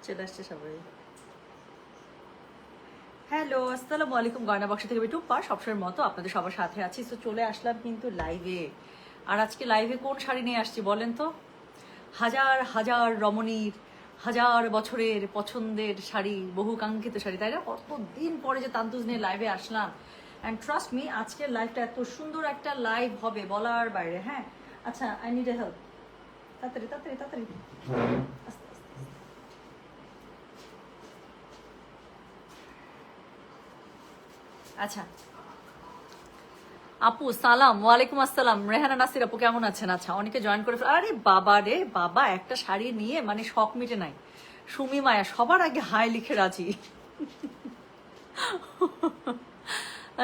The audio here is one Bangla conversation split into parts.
চলে আসছে সবাই। হ্যালো, আসসালামু আলাইকুম। গয়না বক্স থেকে আমি টুম্পা, সবসময়ের মতো আপনাদের সবার সাথে আছি। তো চলে আসলাম কিন্তু লাইভে। আর আজকে লাইভে কোন শাড়ি নিয়ে আসছি বলেন তো? হাজার হাজার রমণীর, হাজার বছরের পছন্দের শাড়ি, বহু কাঙ্ক্ষিত শাড়ি, তাই না? কতদিন পরে যে তান্তুজ নিয়ে লাইভে আসলাম। অ্যান্ড ট্রাস্ট মি, আজকের লাইভটা এত সুন্দর একটা লাইভ হবে বলার বাইরে। হ্যাঁ, আচ্ছা, আই নিড এ হেল্প। তাড়াতাড়ি তাড়াতাড়ি তাড়াতাড়ি, আস্তে আস্তে। আচ্ছা আপু, সালাম। ওয়ালাইকুম আসসালাম। রেহানা নাসির আপু, কেমন আছেন? আচ্ছা, অনেকে জয়েন করে আরে বাবা রে বাবা, একটা শাড়ি নিয়ে মানে শখ মিটে নাই। সুমি মায়া সবার আগে হাই লিখে রাজি।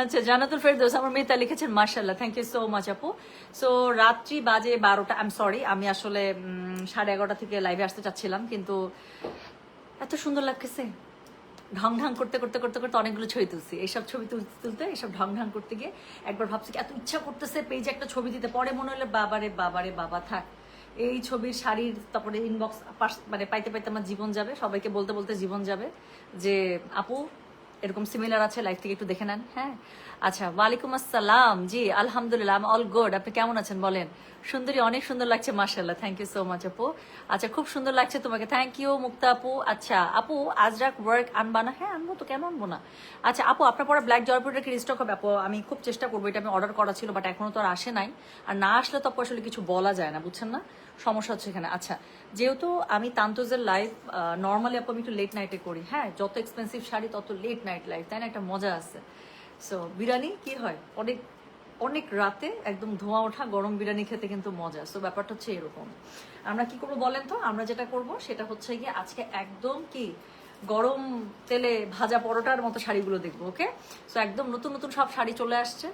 আচ্ছা, জানাতুল ফেরদৌস, আমার মেয়েটা লিখেছেন মার্শাল্লাহ, থ্যাংক ইউ সো মাচ আপু। সো রাত্রি বাজে 12টা। আই এম সরি, আমি আসলে 11:30 থেকে লাইভে আসতে চাচ্ছিলাম, কিন্তু এত সুন্দর লাগতেছে। ঢং ঢং করতে করতে করতে করতে অনেকগুলো ছবি তুলছি। এইসব ছবি তুলতে তুলতে এইসব ঢং ঢং করতে গিয়ে একবার ভাবছি কি এত ইচ্ছা করতেছে পেজে একটা ছবি দিতে, পরে মনে হলো বাবারে বাবারে বাবা থাক, এই ছবির শাড়ির তারপরে ইনবক্স মানে পাইতে পাইতে আমার জীবন যাবে, সবাইকে বলতে বলতে জীবন যাবে যে আপু এরকম সিমিলার আছে, লাইফ থেকে একটু দেখে নেন। হ্যাঁ, আচ্ছা, ওয়ালাইকুম আসসালাম। জি আলহামদুলিল্লাহ, অল গুড। আপনি কেমন আছেন বলেন? সুন্দরী, অনেক সুন্দর লাগছে মাশাআল্লাহ, থ্যাংক ইউ সো মাচ আপু। আচ্ছা, খুব সুন্দর লাগছে তোমাকে, থ্যাংক ইউ মুক্তা আপু। আচ্ছা আপু, আজরাক ওয়ার্ক আনবা না? হ্যাঁ আনবো তো, কেন আনবো না। আচ্ছা আপু, আপনার পরে ব্ল্যাক জয়পুরটা কি রিস্টক হবে? আপু আমি খুব চেষ্টা করবো, এটা আমি অর্ডার করা ছিল, বাট এখনো তো আর আসে নাই। আর না আসলে তো আপু আসলে কিছু বলা যায় না, বুঝছেন না, সমস্যা হচ্ছে এখানে। আচ্ছা, যেহেতু আমি তান্তোজের লাইভ নর্মালি আপু আমি একটু লেট নাইটে করি, হ্যাঁ, যত এক্সপেন্সিভ শাড়ি তত লেট নাইট লাইভ, তাই না? একটা মজা আছে। সো বিরিয়ানি কি হয়, অনেক অনেক রাতে একদম ধোঁয়া ওঠা গরম বিরিয়ানি খেতে কিন্তু মজা। সো ব্যাপারটা হচ্ছে এরকম। আমরা কি করবো বলেন তো? আমরা যেটা করব সেটা হচ্ছে গিয়ে আজকে একদম কি গরম তেলে ভাজা পরোটার মতো শাড়িগুলো দেখবো, ওকে? সো একদম নতুন নতুন সব শাড়ি চলে আসছে,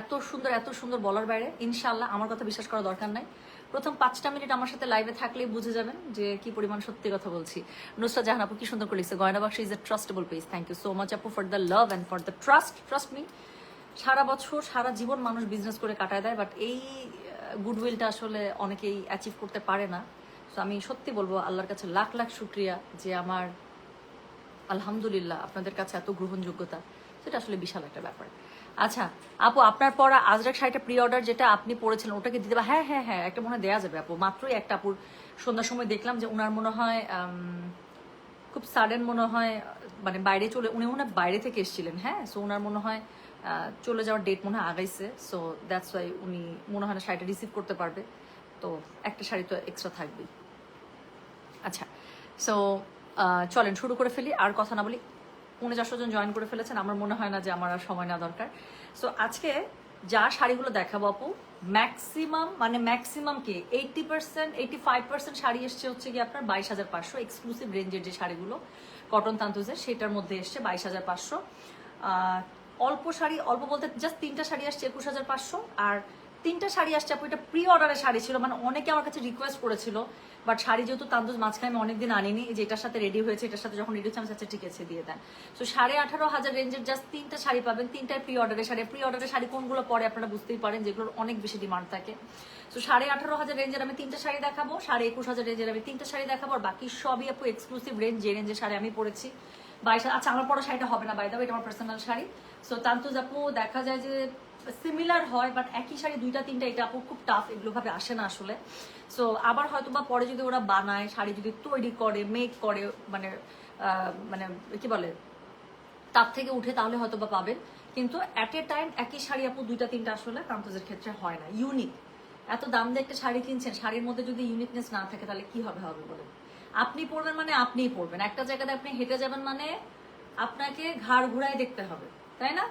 এত সুন্দর এত সুন্দর বলার বাইরে। ইনশাল্লাহ, আমার কথা বিশ্বাস করার দরকার নাই, প্রথম 5টা মিনিট আমার সাথে লাইভে থাকলেই বুঝে যাবেন যে কি পরিমাণ সত্যি কথা বলছি। নুসরাত জাহান আপু কি সুন্দর করে লিখছে, Goyna Baksho is a trustable page. Thank you so much আপু for the love and for the trust. Trust me, সারা বছর সারা জীবন মানুষ বিজনেস করে কাটায় দেয়, বাট এই গুডউইলটা আসলে অনেকেই অ্যাচিভ করতে পারে না। তো আমি সত্যি বলবো আল্লাহর কাছে লাখ লাখ শুক্রিয়া যে আমার আলহামদুলিল্লাহ আপনাদের কাছে এত গ্রহণযোগ্যতা, সেটা আসলে বিশাল একটা ব্যাপার। আচ্ছা আপু, আপনার পরা আজরাক শাড়িটা প্রি অর্ডার যেটা আপনি পড়েছিলেন ওটাকে দিতে পারে? হ্যাঁ হ্যাঁ হ্যাঁ, একটা মনে হয় দেওয়া যাবে আপু। মাত্রই একটা আপুর সন্ধ্যার সময় দেখলাম যে উনার মনে হয় খুব সাডেন মনে হয়, মানে বাইরে চলে, উনি মনে হয় বাইরে থেকে এসেছিলেন। হ্যাঁ, সো উনার মনে হয় চলে যাওয়ার ডেট মনে হয় আগাইছে। সো দ্যাটস ওয়াই উনি মনে হয় না শাড়িটা রিসিভ করতে পারবে। তো একটা শাড়ি তো এক্সট্রা থাকবেই। আচ্ছা, সো চলেন শুরু করে ফেলি, আর কথা না বলি। 49 জন জয়েন করে ফেলেছেন, আমার মনে হয় না যে আমার আর সময় নেওয়া দরকার। সো আজকে যা শাড়িগুলো দেখাবো আপু, ম্যাক্সিমাম মানে ম্যাক্সিমাম কি 80% 85% শাড়ি এসছে হচ্ছে কি আপনার 22,500 এক্সক্লুসিভ রেঞ্জের যে শাড়িগুলো কটন তান্তুজের, সেটার মধ্যে এসছে 22,500। অল্প শাড়ি, অল্প বলতে জাস্ট 3টা শাড়ি আসছে 21,500, আর 3টা শাড়ি আসছে আপু এটা প্রি অর্ডারের শাড়ি ছিল, মানে অনেকে আমার কাছে রিকোয়েস্ট করেছিল, বাট শাড়ি যেহেতু তান্দুজ মাঝখানে আমি অনেকদিন আনিনি, যে এটার সাথে রেডি হয়েছে, এটার সাথে যখন রেডি হচ্ছে আমি আচ্ছা ঠিক আছে দিয়ে দেন। সো 18,500 রেঞ্জের জাস্ট 3টা শাড়ি পাবেন, 3টার প্রি অর্ডারের শাড়ি। প্রি অর্ডারের শাড়ি কোনগুলো পরে আপনারা বুঝতেই পারেন, যেগুলোর অনেক বেশি ডিমান্ড থাকে। সো 18,500 রেঞ্জের আমি 3টা শাড়ি দেখাবো, 21,500 রেঞ্জের আমি 3টা শাড়ি দেখাবো, আর বাকি সবই আপু এক্সক্লুসিভ রেঞ্জ, যে রেঞ্জের শাড়ি আমি পরেছি 22। আচ্ছা, আমার পরা শাড়িটা হবে না বাই দ্য ওয়ে, এটা আমার পার্সোনাল শাড়ি। সো তান্তুজ আপু দেখা যায় যে সিমিলার হয়, বাট একই শাড়ি 2টা 3টা, এটা আপু খুব টাফ, এগুলো ভাবে আসে না আসলে। সো আবার হয়তো বা পরে যদি ওরা বানায় শাড়ি, যদি তৈরি করে মেক করে, মানে মানে কি বলে তার থেকে উঠে, তাহলে হয়তো বা পাবেন। কিন্তু অ্যাট এ টাইম একই শাড়ি আপু 2টা 3টা আসলে তান্তুজের ক্ষেত্রে হয় না ইউনিক। এত দাম দিয়ে একটা শাড়ি কিনছেন, শাড়ির মধ্যে যদি ইউনিকনেস না থাকে তাহলে কি হবে হবে বলেন? আপনি পরবেন মানে আপনিই পরবেন, একটা জায়গাতে আপনি হেঁটে যাবেন মানে আপনাকে ঘাড় ঘুরাই দেখতে হবে, তাই না?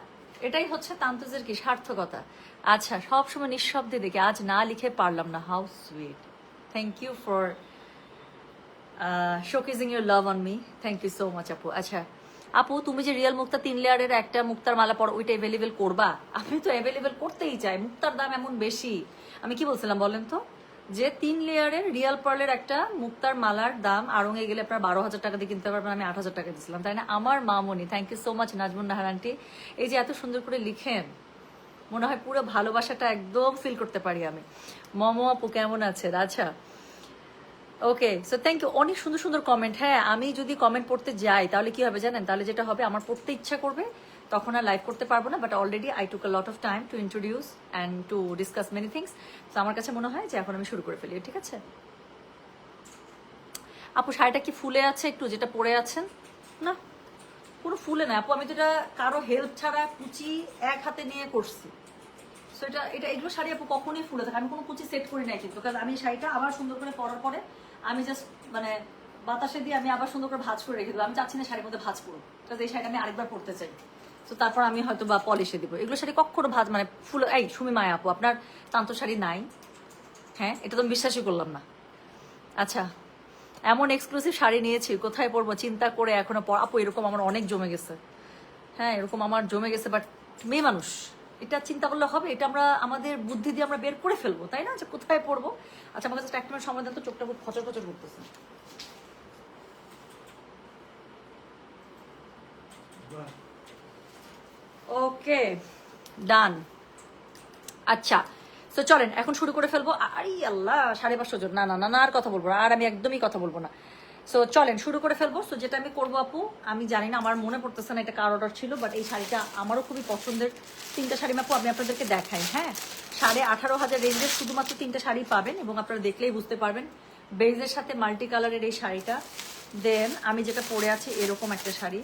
এটাই হচ্ছে তান্তুজের কি সার্থকতা। আচ্ছা, সবসময় নিঃশব্দে দেখি, আজ না লিখে পারলাম না, how sweet. Thank you for showcasing your love on me, thank you so much আপু। আচ্ছা আপু, তুমি যে রিয়েল মুক্তা 3 লেয়ারের একটা মুক্তার মালা পর ওইটা অ্যাভেলেবেল করবা? আমি তো অ্যাভেলেবেল করতেই চাই, মুক্তার দাম এমন বেশি। আমি কি বলছিলাম বলেন তো, যে 3 লেয়ারের রিয়াল পার্লের একটা মুক্তার মালার দাম আড়ঙে গেলে আপনার 12,000 টাকা দিয়ে কিনতে পারবেন, আমি 8,000 টাকা দিয়েছিলাম, তাই না? আমার মামনি, thank you so much Nazmun Nahar aunty, এই যে এত সুন্দর করে লিখেন, মনে হয় পুরো ভালোবাসাটা একদম ফিল করতে পারি আমি। মমো আপু কেমন আছেন? আচ্ছা ওকে, সো থ্যাংক ইউ, অনেক সুন্দর সুন্দর কমেন্ট। হ্যাঁ, আমি যদি কমেন্ট পড়তে যাই তাহলে কি হবে জানেন, তাহলে যেটা হবে আমার পড়তে ইচ্ছা করবে, তখন আর লাইভ করতে পারবো না। But already I took a lot of time to introduce and to discuss many things. তো আমার কাছে মনে হয় যে এখন আমি শুরু করে ফেলি, ঠিক আছে? আপু শাড়িটা কি ফুলে আছে একটু, যেটা পরে আছেন? না, কোনো ফুলে না আপু, আমি তো এটা কারো হেল্প ছাড়া কুচি এক হাতে নিয়ে করছি। সো এটা এটা এগুলো শাড়ি আপু কখনোই ফুলে থাকে, আমি কোনো কুচি সেট করি নাই কিন্তু, কারণ আমি শাড়িটা আবার সুন্দর করে পরার পরে আমি জাস্ট মানে বাতাসে দিয়ে আমি আবার সুন্দর করে ভাঁজ করে রেখে দেবো। আমি চাচ্ছি না শাড়ির মধ্যে ভাঁজ করবো, কারণ এই শাড়িটা আমি আরেকবার পরতে চাই। তো তারপর আমি হয়তো বা পলিশে দিব। এগুলো শাড়ি কখনো ভাঁজ মানে ফুল। এই সুমি মায়া আপু, আপনার তান্ত শাড়ি নাই? হ্যাঁ, এটা তো আমি বিশ্বাসই করলাম না। আচ্ছা, এমন এক্সক্লুসিভ শাড়ি নিয়েছি, কোথায় পরবো চিন্তা করে এখনো আপু এরকম আমার অনেক জমে গেছে। হ্যাঁ, এরকম আমার জমে গেছে, বাট মেয়ে মানুষ এটা চিন্তা করলে হবে? এটা আমরা আমাদের বুদ্ধি দিয়ে আমরা বের করে ফেলবো, তাই না, যে কোথায় পড়বো। আচ্ছা, আমার কাছে একটা মিনিট সময় দেন তো, চোখটা খুব খচর খচর করতেছে। ওকে, ডান। আচ্ছা, তো চলেন এখন শুরু করে ফেলবো। আরে আল্লাহ, 550 জন, না না না না, আর কথা বলবো না, আর আমি একদমই কথা বলবো না। সো চলেন শুরু করে ফেলবো। সো যেটা আমি করবো আপু, আমি জানি না, আমার মনে পড়তেছে না এটা কার অর্ডার ছিল, বাট এই শাড়িটা আমারও খুবই পছন্দের। 3টা শাড়ি আপু আমি আপনাদেরকে দেখাই। হ্যাঁ, 18,500 রেঞ্জের শুধুমাত্র 3টা শাড়ি পাবেন, এবং আপনারা দেখলেই বুঝতে পারবেন। বেজের সাথে মাল্টি কালারের এই শাড়িটা, দেন আমি যেটা পরে আছি এরকম একটা শাড়ি।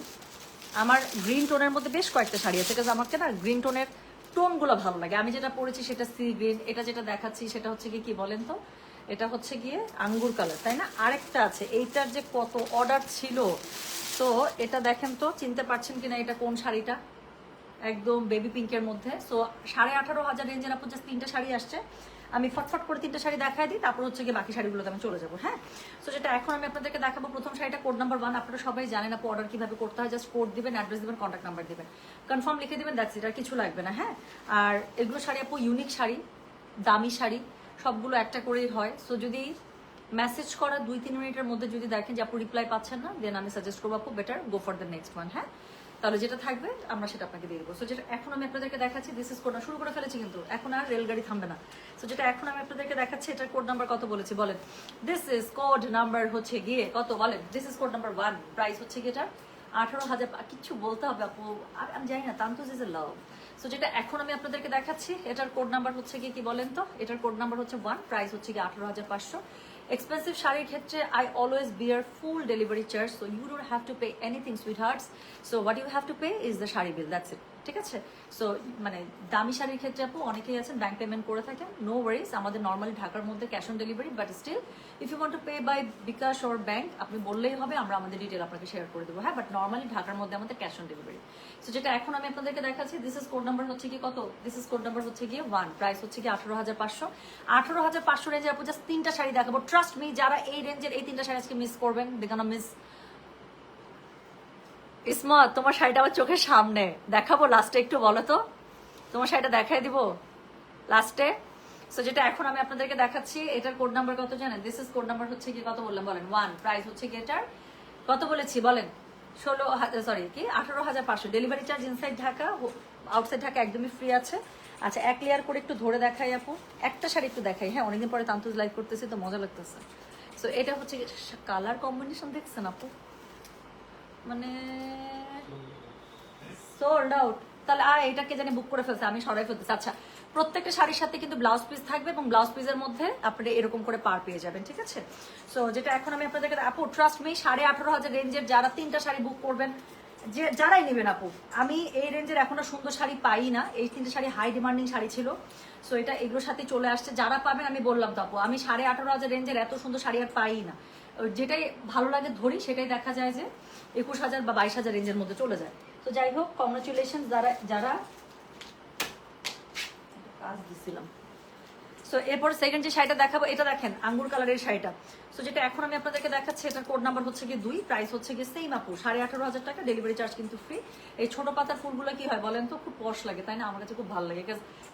আমার গ্রিন টোনের মধ্যে বেশ কয়েকটা শাড়ি আছে, কারণ আমাকে না গ্রিন টোনের টোনগুলো ভালো লাগে। আমি যেটা পরেছি সেটা সি গ্রিন, এটা যেটা দেখাচ্ছি সেটা হচ্ছে কি বলেন তো, এটা হচ্ছে গিয়ে আঙ্গুর কালার, তাই না? আরেকটা আছে, এইটার যে কত অর্ডার ছিল। তো এটা দেখেন তো, চিনতে পারছেন কিনা এটা কোন শাড়িটা? একদম বেবি পিঙ্কের মধ্যে। সো 18,500 রেঞ্জের আপু জাস্ট 3টা শাড়ি আসছে। আমি ফটফট করে 3টা শাড়ি দেখাই দিই, তারপর হচ্ছে গিয়ে বাকি শাড়িগুলোতে আমি চলে যাবো। হ্যাঁ, সো যেটা এখন আমি আপনাদেরকে দেখাবো, প্রথম শাড়িটা কোড নাম্বার 1। আপনারা সবাই জানেন আপু অর্ডার কিভাবে করতে হয়। জাস্ট কোড দিবেন, অ্যাড্রেস দিবেন, কন্ট্যাক্ট নাম্বার দিবেন, কনফার্ম লিখে দিবেন, দ্যাটস ইট, আর কিছু লাগবে না। হ্যাঁ, আর এগুলো শাড়ি আপু ইউনিক শাড়ি, দামি শাড়ি, সবগুলো একটা করেই হয়। সো যদি মেসেজ করা 2-3 মিনিটের মধ্যে যদি দেখেন যে আপু রিপ্লাই পাচ্ছেন না, দেন আমি সাজেস্ট করবো আপু better go for the next one. হ্যাঁ, তাহলে যেটা থাকবে আমরা সেটা আপনাকে দিয়ে দেবো। সো যেটা এখন আমি আপনাদেরকে দেখাচ্ছি, দিস ইজ কোড, শুরু করে ফেলেছি কিন্তু এখন আর রেলগাড়ি থামবে না। সো যেটা এখন আমি আপনাদেরকে দেখাচ্ছি, এটার কোড নাম্বার কত বলেছি বলেন? দিস ইজ কোড নাম্বার হচ্ছে গিয়ে কত বলেন? This is code number 1। Price হচ্ছে গিয়ে এটা 18,000। কিচ্ছু বলতে হবে আপু, আর আমি জানি না, তান্তোজ ইজ এ লাভ। সো যেটা এখন আমি আপনাদেরকে দেখাচ্ছি, এটার কোড নাম্বার হচ্ছে গিয়ে কি বলেন তো? এটার কোড নাম্বার হচ্ছে 1, প্রাইস হচ্ছে গিয়ে 18,500। এক্সপেন্সিভ শাড়ির ক্ষেত্রে I always bear full delivery charge, so you don't have to pay anything sweethearts. So what you have to pay is the sari bill, that's it, ঠিক আছে? সো মানে দামি শাড়ির ক্ষেত্রে আপু অনেকেই আছেন ব্যাংক পেমেন্ট করে থাকেন, নো ওয়ারিজ। আমাদের নর্মালি ঢাকার মধ্যে cash on delivery, but still if you want to pay by bKash or bank, আপনি বললেই হবে, আমরা আমাদের ডিটেল আপনাকে শেয়ার করে দেবো। হ্যাঁ, বাট নর্মালি ঢাকার মধ্যে আমাদের ক্যাশ অন ডেলিভারি। সো যেটা এখন আমি আপনাদেরকে দেখাচ্ছি, দিস ইজ কোড নাম্বার হচ্ছে কি কত? দিস ইজ কোড নাম্বার হচ্ছে গিয়ে 1, প্রাইস হচ্ছে গিয়ে 18,500। 18,500 রেঞ্জে আপু জাস্ট 3টা শাড়ি দেখাবো। ট্রাস্ট মি, যারা এই রেঞ্জের এই 3টা শাড়ি আজকে মিস করবেন, দে গোনা মিস। ইসমত, তোমার শাড়িটা আমার চোখের সামনে দেখাবো লাস্টে, একটু বলো তো, তোমার শাড়িটা দেখাই দিব লাস্টে। সো যেটা এখন আমি আপনাদেরকে দেখাচ্ছি, এটার কোড নাম্বার কত জানেন? দিস ইজ কোড নাম্বার হচ্ছে কি কত বললাম বলেন? 1, প্রাইস হচ্ছে কি এটার কত বলেছি বলেন? 18,500। Delivery charge inside Dhaka, outside Dhaka একদমই ফ্রি আছে। আচ্ছা, এক লেয়ার করে একটু ধরে দেখাই আপু, একটা শাড়ি একটু দেখাই। হ্যাঁ, অনেকদিন পরে তান্তুজ লাইভ করতেছি তো মজা লাগতেছে। সো এটা হচ্ছে কালার কম্বিনেশন, দেখছেন আপু, মানে সোল্ড আউট। তাহলে এটাকে জানি বুক করে ফেলছে, আমি সরাই ফেলতেছি। আচ্ছা, প্রত্যেকটা শাড়ির সাথে কিন্তু ব্লাউজ পিস থাকবে, এবং ব্লাউজ পিসের মধ্যে আপনি এরকম করে পার পেয়ে যাবেন, ঠিক আছে? সো যেটা এখন আমি আপনাদেরকে আপু, ট্রাস্ট মি, 18,500 রেঞ্জের যারা 3টা শাড়ি বুক করবেন, যে যারাই নেবেন আপু, আমি এই রেঞ্জের এখনো সুন্দর শাড়ি পাই না। এই 3টে শাড়ি হাই ডিমান্ডিং শাড়ি ছিল। সো এটা এগুলোর সাথে চলে আসছে, যারা পাবেন আমি বললাম তো আপু, আমি 18,500 রেঞ্জের এত সুন্দর শাড়ি আর পাই না। যেটাই ভালো লাগে ধরি, সেটাই দেখা যায় যে 21,000 বা 22,000 রেঞ্জের মধ্যে চলে যায়। তো যাই হোক, কংগ্রাচুলেশন যারা যারা কাজ দিছিলাম। সো এরপর সেকেন্ড যে শাড়িটা দেখাবো, এটা দেখেন আঙ্গুর কালারের শাড়িটা। সো যেটা এখন আমি আপনাদেরকে দেখাচ্ছি, এটার কোড নাম্বার হচ্ছে গিয়ে 2, প্রাইস হচ্ছে গিয়ে সেম আপু 18,500 টাকা, ডেলিভারি চার্জ কিন্তু ফ্রি। এই ছোট পাতার ফুলগুলো কি হয় বলেন তো, খুব পশ লাগে, তাই না? আমার কাছে খুব ভালো লাগে,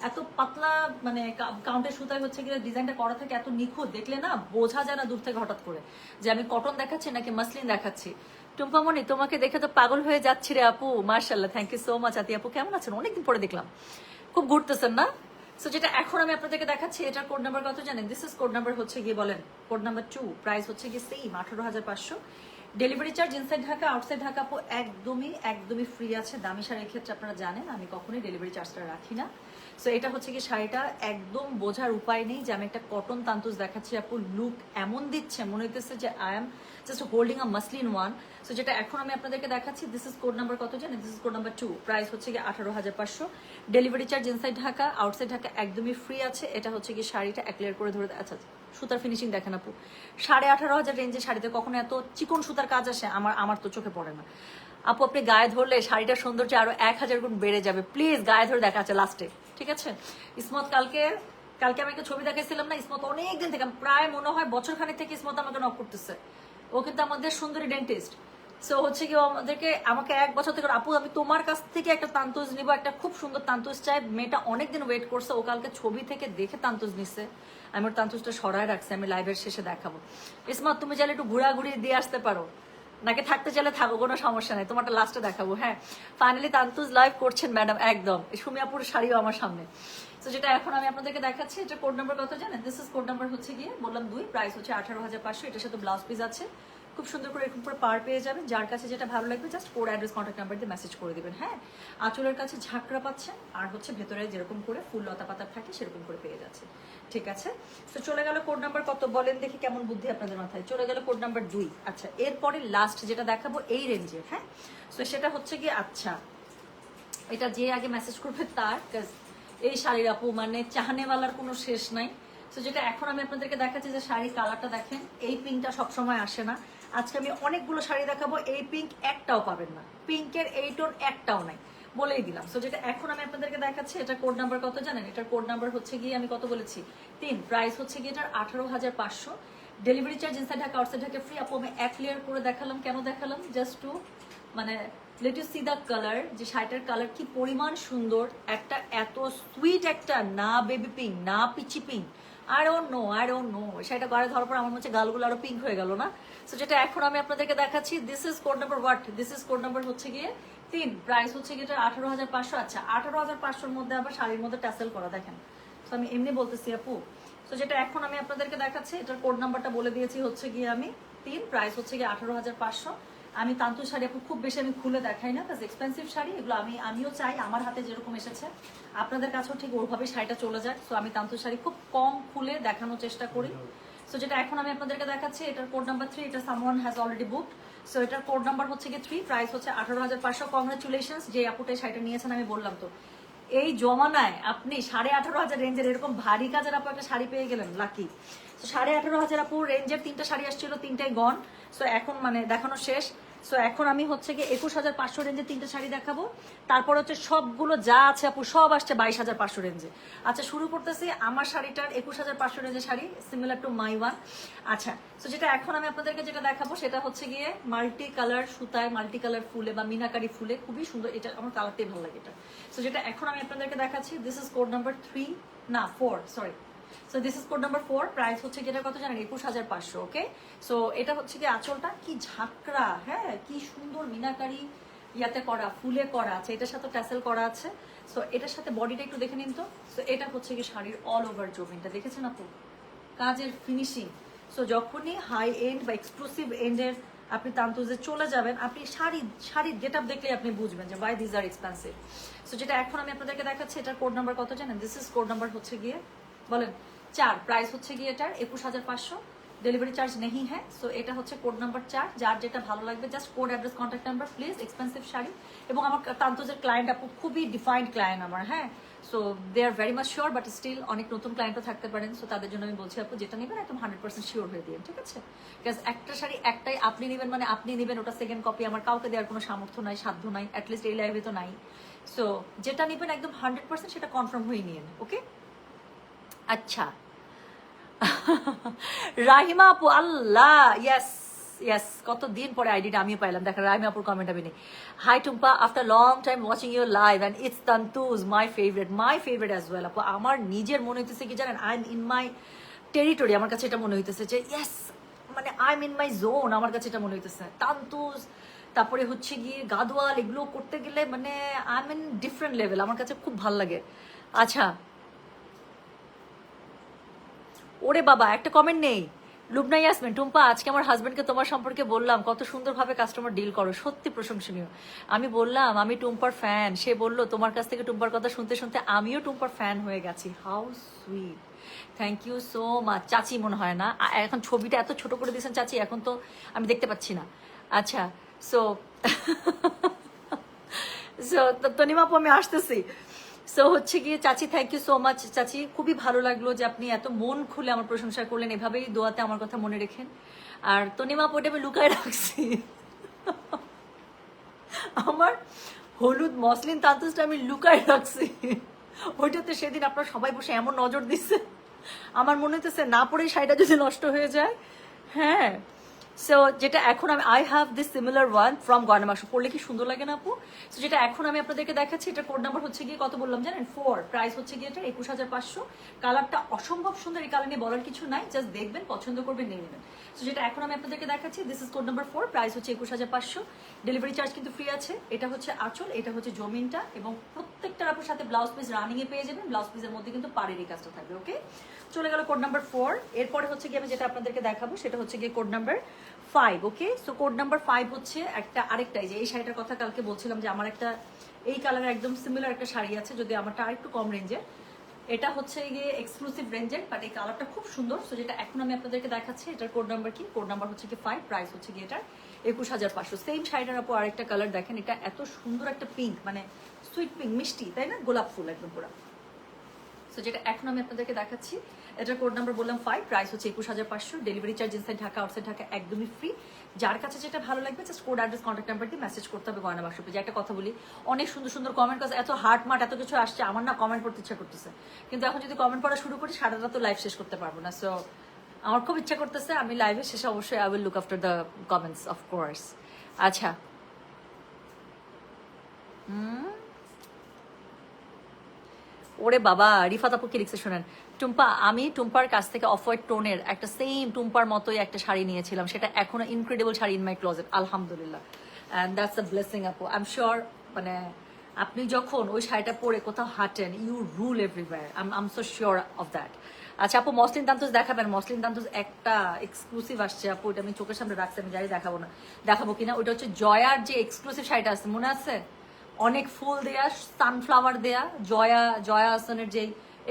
এত পাতলা, মানে কাউন্টের সুতায় হচ্ছে গিয়ে ডিজাইনটা করা থাকে, এত নিখুঁত, দেখলে না বোঝা যায় না দূর থেকে হঠাৎ করে যে আমি কটন দেখাচ্ছি নাকি মাসলিন দেখাচ্ছি। টুম্পামণি, তোমাকে দেখে তো পাগল হয়ে যাচ্ছি রে আপু, মার্শাল্লাহ, থ্যাংক ইউ সো মাচ। আতি আপু কেমন আছেন? অনেকদিন পরে দেখলাম, খুব ঘুরতেছেন না? সো যেটা এখন আমি আপনাদেরকে দেখাচ্ছি এটার কোড নাম্বার কত জানেন? দিস ইজ কোড নাম্বার হচ্ছে গিয়ে বলেন কোড নাম্বার 2, প্রাইস হচ্ছে গিয়ে same 18,500। Delivery charge inside Dhaka outside Dhaka আপু একদমই ফ্রি আছে। দামি শাড়ির ক্ষেত্রে আপনারা জানেন আমি কখনোই ডেলিভারি চার্জটা রাখি না। সো এটা হচ্ছে কি শাড়িটা একদম বোঝার উপায় নেই যে আমি একটা কটন তান্তুজ দেখাচ্ছি, আপু লুক এমন দিচ্ছে মনে হইতেছে যে I am just holding a muslin one. So যেটা এখন আমি আপনাদেরকে দেখাচ্ছি দিস ইজ কোড নাম্বার কত জানেন? This is code number 2, price হচ্ছে কি 18,500। Delivery charge inside Dhaka outside Dhaka একদমই ফ্রি আছে। এটা হচ্ছে কি শাড়িটা ক্লিয়ার করে ধরে, আচ্ছা সুতার ফিনিশিং দেখেন আপু, 18,500 রেঞ্জের শাড়িতে কখনো এত চিকন সুতার কাজ আসে আমার তো চোখে পড়ে না আপু। আপনি গায়ে ধরলে শাড়িটার সৌন্দর্য আরো 1,000 গুণ বেড়ে যাবে। প্লিজ গায়ে ধরে দেখা আছে লাস্টে, ঠিক আছে? ইসমত কালকে আমি একটা ছবি দেখাইছিলাম না, ইসমত অনেকদিন থেকে, প্রায় মনে হয় বছরখানেক থেকে ইসমত আমাকে নক করতেছে। ও কিন্তু আমাদের সুন্দরী ডেন্টিস্ট। সো হচ্ছে কি আমাকে 1 বছর থেকে, আপু আমি তোমার কাছ থেকে একটা তান্তুজ নিবো, একটা খুব সুন্দর তান্তুজ চাই। মেয়েটা অনেকদিন ওয়েট করছে, ও কালকে ছবি থেকে দেখে তান্তুজ নিচ্ছে। আমি ওর তান্তুজটা সরায় রাখছি, আমি লাইভের শেষে দেখাবো। ইসমত তুমি চাইলে একটু ঘুরাঘুরি দিয়ে আসতে পারো, নাকি থাকতে চাইলে থাকো, কোনো সমস্যা নেই, তোমারটা লাস্টে দেখাবো। হ্যাঁ, ফাইনালি তান্তুজ লাইভ করছেন ম্যাডাম, একদম সুমিয়াপুর শাড়িও আমার সামনে। তো যেটা এখন আমি আপনাদেরকে দেখাচ্ছি এটা কোড নাম্বার কত জানেন? দিস ইজ কোড নাম্বার হচ্ছে গিয়ে বললাম 2, প্রাইস হচ্ছে 18,500। এটার সাথে ব্লাউজ পিস আছে, খুব সুন্দর করে এরকম করে পার পেয়ে যাবেন। যার কাছে যেটা ভালো লাগবে just code address contact number দিয়ে মেসেজ করে দিবেন। হ্যাঁ, আঁচলের কাছে ঝাঁকড়া পাচ্ছেন, আর হচ্ছে ভেতরে যেরকম করে ফুল লতা পাতা থাকে সেরকম করে পেয়ে যাচ্ছে, ঠিক আছে? তো চলে গেল কোড নাম্বার কত বলেন দেখি, কেমন বুদ্ধি আপনাদের মাথায় চলে গেল কোড নাম্বার 2। আচ্ছা, এরপরে লাস্ট যেটা দেখাবো এই রেঞ্জে, হ্যাঁ, তো সেটা হচ্ছে কি, আচ্ছা এটা যে আগে মেসেজ করবে তার, এই শাড়ির আপু মানে চাহানেওয়ালার কোনো শেষ নাই। তো যেটা এখন আমি আপনাদেরকে দেখাচ্ছি যে শাড়ির কালারটা দেখেন, এই পিঙ্কটা সবসময় আসে না। আজকে আমি অনেকগুলো শাড়ি দেখাবো, এই পিঙ্ক একটাও পাবেন না, পিঙ্কের এই টোন একটাও নাই, বলেই দিলাম। সো যেটা এখন আমি আপনাদেরকে দেখাচ্ছি এটা কোড নাম্বার কত জানেন? এটার কোড নাম্বার হচ্ছে গিয়ে আমি কত বলেছি 3, প্রাইস হচ্ছে গিয়ে এটার 18,500। Delivery charge inside Dhaka outside Dhaka free. আপু আমি এক ক্লিয়ার করে দেখালাম, কেন দেখালাম? জাস্ট টু মানে let you see the colour, যে শাড়িটার কালার কি পরিমাণ সুন্দর, একটা এত সুইট একটা, না বেবি পিঙ্ক না peachy pink, I don't know শাড়িটা গায়ে ধরার পর আমার মনে হচ্ছে গালগুলো আরো পিঙ্ক হয়ে গেল না? সো যেটা এখন আমি আপনাদেরকে দেখাচ্ছি this is code number what? This is code number হচ্ছে গিয়ে 3, প্রাইস হচ্ছে গিয়ে 18,500। আচ্ছা, 18,500-র মধ্যে আবার শাড়ির মধ্যে ট্যাসেল করা দেখেন। তো আমি এমনি বলতেছি আপু। তো যেটা এখন আমি আপনাদেরকে দেখাচ্ছি এটার কোড নাম্বারটা বলে দিয়েছি হচ্ছে গিয়ে আমি 3, প্রাইস হচ্ছে গিয়ে 18,500। আমি তান্তু শাড়ি আপু খুব বেশি আমি খুলে দেখাই না, কাজ এক্সপেন্সিভ শাড়ি এগুলো। আমিও চাই আমার হাতে যেরকম এসেছে আপনাদের কাছেও ঠিক ওইভাবে শাড়িটা চলে যায়। সো আমি তান্তু শাড়ি খুব কম খুলে দেখানোর চেষ্টা করি। সো যেটা এখন আমি আপনাদেরকে দেখাচ্ছি এটার কোড নাম্বার 3, এটা someone has already booked. So এটার কোড নাম্বার হচ্ছে গিয়ে 3, প্রাইস হচ্ছে 18,500। কংগ্রাচুলেশনস যে আপুটাই শাড়িটা নিয়েছেন, আমি বললাম তো এই জমানায় আপনি 18,500 রেঞ্জের এরকম ভারী কাজের আপু একটা শাড়ি পেয়ে গেলেন, লাকি। তো 18,500 আপু রেঞ্জের 3টা শাড়ি আসছিল, 3টাই গন। সো এখন মানে দেখানো শেষ। সো এখন আমি হচ্ছে গিয়ে 21,500 রেঞ্জের 3টা শাড়ি দেখাবো। তারপর হচ্ছে সবগুলো যা আছে আপু সব আসছে 22,500 রেঞ্জে। আচ্ছা, শুরু করতেছি আমার শাড়িটার 21,500 রেঞ্জের sari, similar to my one. আচ্ছা, তো যেটা এখন আমি আপনাদেরকে যেটা দেখাবো সেটা হচ্ছে গিয়ে মাল্টি কালার সুতায়, মাল্টি কালার ফুলে বা মিনাকারি ফুলে, খুবই সুন্দর। এটা আমার কালারটাই ভালো লাগে এটা। সো যেটা এখন আমি আপনাদেরকে দেখাচ্ছি দিস ইজ কোড নাম্বার 3, না 4, sorry. So this is code number 4, price হচ্ছে যেটা কত জানেন? 21,500। ওকে, সো এটা হচ্ছে কি আঁচলটা কি ঝাঁকড়া, হ্যাঁ কি সুন্দর মিনাকারি ইয়াতে করা, ফুলে করা আছে, এটার সাথে ট্যাসেল করা আছে। সো এটার সাথে বডিটা একটু দেখে নিন তো। সো এটা হচ্ছে কি শাড়ির অল ওভার জমিনটা দেখেছেন আপু, কাজের ফিনিশিং। সো যখনই হাই এন্ড বা এক্সক্লুসিভ এন্ডের আপনি তান্তুজে চলে যাবেন, আপনি শাড়ির গেট আপ দেখলে আপনি বুঝবেন যে why this are expensive. So যেটা এখন আমি আপনাদেরকে দেখাচ্ছি এটার কোড নাম্বার কত জানেন? দিস ইজ কোড নাম্বার হচ্ছে গিয়ে বলেন 4, প্রাইস হচ্ছে গিয়ে এটার 21,500। ডেলিভারি চার্জ নেই, হ্যাঁ। সো এটা হচ্ছে কোড নাম্বার 4, যার যেটা ভালো লাগবে just code address contact number please. Expensive sari, এবং আমার তান্তুজের ক্লায়েন্ট আপু খুবই ডিফাইন্ড ক্লায়েন্ট আমার, হ্যাঁ। So they are very much sure, but still অনেক নতুন ক্লায়েন্টও থাকতে পারেন। সো তাদের জন্য আমি বলছি আপু যেটা নেবেন একদম 100% শিওর হয়ে দিন, ঠিক আছে? বিকজ একটা শাড়ি একটাই আপনি নেবেন, মানে আপনি নেবেন, ওটা সেকেন্ড কপি আমার কাউকে দেওয়ার কোনো সামর্থ্য নাই, সাধ্য নাই, অ্যাটলিস্ট এই লাইভে তো নাই। সো যেটা নেবেন একদম 100% সেটা কনফার্ম হয়ে নিন, ওকে? আচ্ছা, রাহিমা আপু, আল্লাহ, ইয়েস ইয়েস, কতদিন পরে আইডিটা আমিও পাইলাম। দেখেন রাহিমা আপুর কমেন্ট আমি নেই। Hi Tumpa, after long time watching your live and it's Tantuj my favourite as well. আপু আমার নিজের মনে হইতেছে কি জানেন, I am in my territory. আমার কাছে এটা মনে হইতেছে যে ইয়েস, মানে I am in my zone. আমার কাছে এটা মনে হইতেছে তান্তুজ, তারপরে হচ্ছে গিয়ে গাদোয়াল, এগুলো করতে গেলে মানে I am in different level. আমার কাছে খুব ভালো লাগে। আচ্ছা, ওরে বাবা, একটা কমেন্ট নেই। লুবনা ইয়াসমিন, টুম্পা আজকে আমার হাজবেন্ডকে তোমার সম্পর্কে বললাম, কত সুন্দরভাবে কাস্টমার ডিল করো, সত্যি প্রশংসনীয়। আমি বললাম আমি টুম্পার ফ্যান, সে বলল তোমার কাছ থেকে টুম্পার কথা শুনতে শুনতে আমিও টুম্পার ফ্যান হয়ে গেছি। How sweet, thank you so much. চাচি মনে হয় না, এখন ছবিটা এত ছোট করে দিয়েছেন চাচি, এখন তো আমি দেখতে পাচ্ছি না। আচ্ছা, সো সো তনিমাপু আমি আসতেছি। সো হচ্ছে গিয়ে চাচি, থ্যাংক ইউ সো মাচ চাচি, খুবই ভালো লাগলো যে আপনি এত মন খুলে আমার প্রশংসা করলেন, এভাবেই দোয়াতে আমার কথা মনে রেখেন। আর তনিমাপু, ওটা আমি লুকায় রাখছি, আমার হলুদ মসলিন তান্তুসটা আমি লুকায় রাখছি, ওইটাতে সেদিন আপনারা সবাই বসে এমন নজর দিচ্ছে, আমার মনে হচ্ছে না পরেই শাড়িটা যদি নষ্ট হয়ে যায়। হ্যাঁ, সো যেটা এখন আমি I have this similar one from গয়না বাক্স, পড়লে কি সুন্দর লাগে না আপু? সো যেটা এখন আমি আপনাদেরকে দেখাচ্ছি, এটা কোড নাম্বার হচ্ছে গিয়ে কত বললাম জানেন, 4, প্রাইস হচ্ছে গিয়ে এটা 21,500। কালারটা অসম্ভব সুন্দর, এই কালার নিয়ে বলার কিছু নাই, জাস্ট দেখবেন, পছন্দ করবেন, নিয়ে নেবেন। সো যেটা এখন আমি আপনাদেরকে দেখাচ্ছি, this is code number 4, price হচ্ছে 21,500, ডেলিভারি চার্জ কিন্তু ফ্রি আছে। এটা হচ্ছে আঁচল, এটা হচ্ছে জমিনটা, এবং প্রত্যেকটার আপনার সাথে ব্লাউজ পিস রানিং এ পেয়ে যাবেন, ব্লাউজ পিসের মধ্যে কিন্তু পাড়ের কাজটা থাকবে। ওকে, চলে গেল কোড নাম্বার 4। এরপরে হচ্ছে গিয়ে আমি যেটা আপনাদেরকে দেখাবো সেটা হচ্ছে গিয়ে কোড নাম্বার 5। ওকে, সো কোড নাম্বার 5 হচ্ছে আরেকটাই, যে এই শাড়িটার কথা কালকে বলছিলাম যে আমার একটা এই কালারের একদম সিমিলার একটা শাড়ি আছে, যদি আমারটা আরেকটু কম রেঞ্জের, এটা হচ্ছে গিয়ে এক্সক্লুসিভ রেঞ্জের, বাট এই কালারটা খুব সুন্দর। সো যেটা এখন আমি আপনাদেরকে দেখাচ্ছি, এটার কোড নাম্বার কি, কোড নাম্বার হচ্ছে কি 5, প্রাইস হচ্ছে গিয়ে এটার 21,500। সেম শাড়িটার আপু আরেকটা কালার দেখেন, এটা এত সুন্দর একটা পিঙ্ক, মানে সুইট পিঙ্ক, মিষ্টি, তাই না, গোলাপ ফুল একদম পুরো। সো যেটা এখন আমি আপনাদেরকে দেখাচ্ছি, এটার কোড নাম্বার বললাম 5, প্রাইস হচ্ছে 21,500, delivery charge inside Dhaka outside Dhaka একদমই ফ্রি। যার কাছে যেটা ভালো লাগবে just code address contact number দিয়ে মেসেজ করতে হবে গয়না বাক্স পেজে। একটা কথা বলি, অনেক সুন্দর সুন্দর কমেন্ট, কাজ এত হার্ট মার্ট এত কিছু আসছে, আমার না কমেন্ট পড়তে ইচ্ছা করতেছে, কিন্তু এখন যদি কমেন্ট পড়া শুরু করি সারা রাত তো লাইভ শেষ করতে পারবো না। সো আমার খুব ইচ্ছা করতেছে আমি লাইভের শেষে অবশ্যই I will look after the comments of course. আচ্ছা, ওরে বাবা, রিফাত আপু কি লিখছে শোনেন, টুম্পা আমি টুম্পার কাছ থেকে অফ হোয়াইট টোনের একটা সেম টুম্পার মতোই একটা শাড়ি নিয়েছিলাম, সেটা এখনো incredible sari in my closet, আলহামদুলিল্লাহ, অ্যান্ড দ্যাটস আ ব্লেসিং আপু। আই এম শিওর, মানে আপনি যখন ওই শাড়িটা পরে কোথাও হাঁটেন, you rule everywhere, I am so sure of that. আচ্ছা আপু, মসলিন তান্তুস দেখাবেন? মসলিন তান্তুস একটা এক্সক্লুসিভ আসছে আপু, এটা আমি চোখের সামনে রাখছি, আমি জানি দেখাবো না, দেখাবো কিনা। ওইটা হচ্ছে জয়ার যে এক্সক্লুসিভ শাড়িটা আছে, মনে আছে, অনেক ফুল দেয়া, সানফ্লাওয়ার দেয়া, জয়া হাসানের যে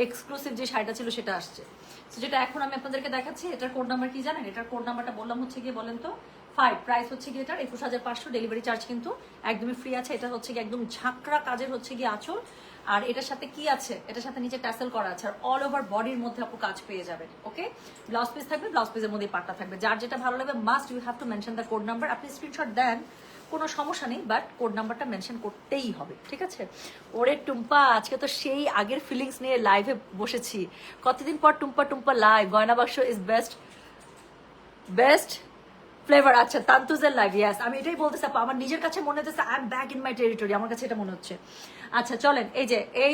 এক্সক্লুসিভ যে শাড়িটা ছিল সেটা আসছে। তো যেটা এখন আমি আপনাদেরকে দেখাচ্ছি, এটার কোড নাম্বার কি জানেন, এটার কোড নাম্বারটা বললাম হচ্ছে গিয়ে, বলেন তো, 5, প্রাইস হচ্ছে গিয়ে এটার 21,500, ডেলিভারি চার্জ কিন্তু একদমই ফ্রি আছে। এটা হচ্ছে গিয়ে একদম ঝাঁকড়া কাজের হচ্ছে গিয়ে আঁচল, আর এটার সাথে কি আছে, এটার সাথে নিচে ট্যাসেল করা আছে, আর অল ওভার বডির মধ্যে আপু কাজ পেয়ে যাবেন। ওকে, ব্লাউজ পিস থাকবে, ব্লাউজ পিসের মধ্যে পাটটা থাকবে। যার যেটা ভালো লাগবে must you have to mention the code number. আপনি স্ক্রিনশট দেন, কোনো সমস্যা নেই, বাট কোড নাম্বারটা মেনশন করতেই হবে, ঠিক আছে? ওরে টুম্পা, আজকে তো সেই আগের ফিলিংস নিয়ে লাইভে বসেছি, কতদিন পর টুম্পা টুম্পা লাইভ, গয়না Baksho is best best flavour. আচ্ছা, তান্তুজের লাইভ, ইয়াস, আমি এটাই বলতেছি আপু, আমার নিজের কাছে মনে হচ্ছে I am back in my territory, আমার কাছে এটা মনে হচ্ছে। আচ্ছা চলেন, এই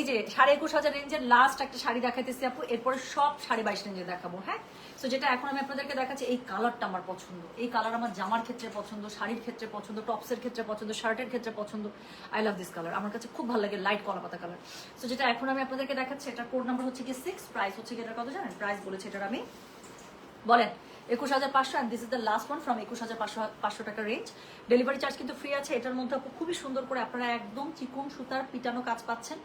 যে 21,500 রেঞ্জের লাস্ট একটা শাড়ি দেখাইতেছি আপু, এরপরে সব 22.5 রেঞ্জে দেখাবো। হ্যাঁ, সো যেটা এখন আমি আপনাদেরকে দেখাচ্ছি, এই কালারটা আমার পছন্দ, এই কালার আমার জামার ক্ষেত্রে পছন্দ, শাড়ির ক্ষেত্রে পছন্দ, টপসের ক্ষেত্রে পছন্দ, শার্টের ক্ষেত্রে পছন্দ। আই লাভ দিস কালার, আমার কাছে খুব ভালো লাগে, লাইট কলা পাতা কালার। সো যেটা এখন আমি আপনাদেরকে দেখাচ্ছি, এটার কোড নাম্বার হচ্ছে কি 6, প্রাইস হচ্ছে কি, এটার কত জানেন, প্রাইস বলেছে এটার আমি, বলেন 21,500, and this is the last one from 21,500 টাকা রেঞ্জ। ডেলিভারি চার্জ কিন্তু ফ্রি আছে। এটার মধ্যে আপু খুবই সুন্দর করে আপনারা একদম চিকন সুতার পিটানো কাজ পাচ্ছেন।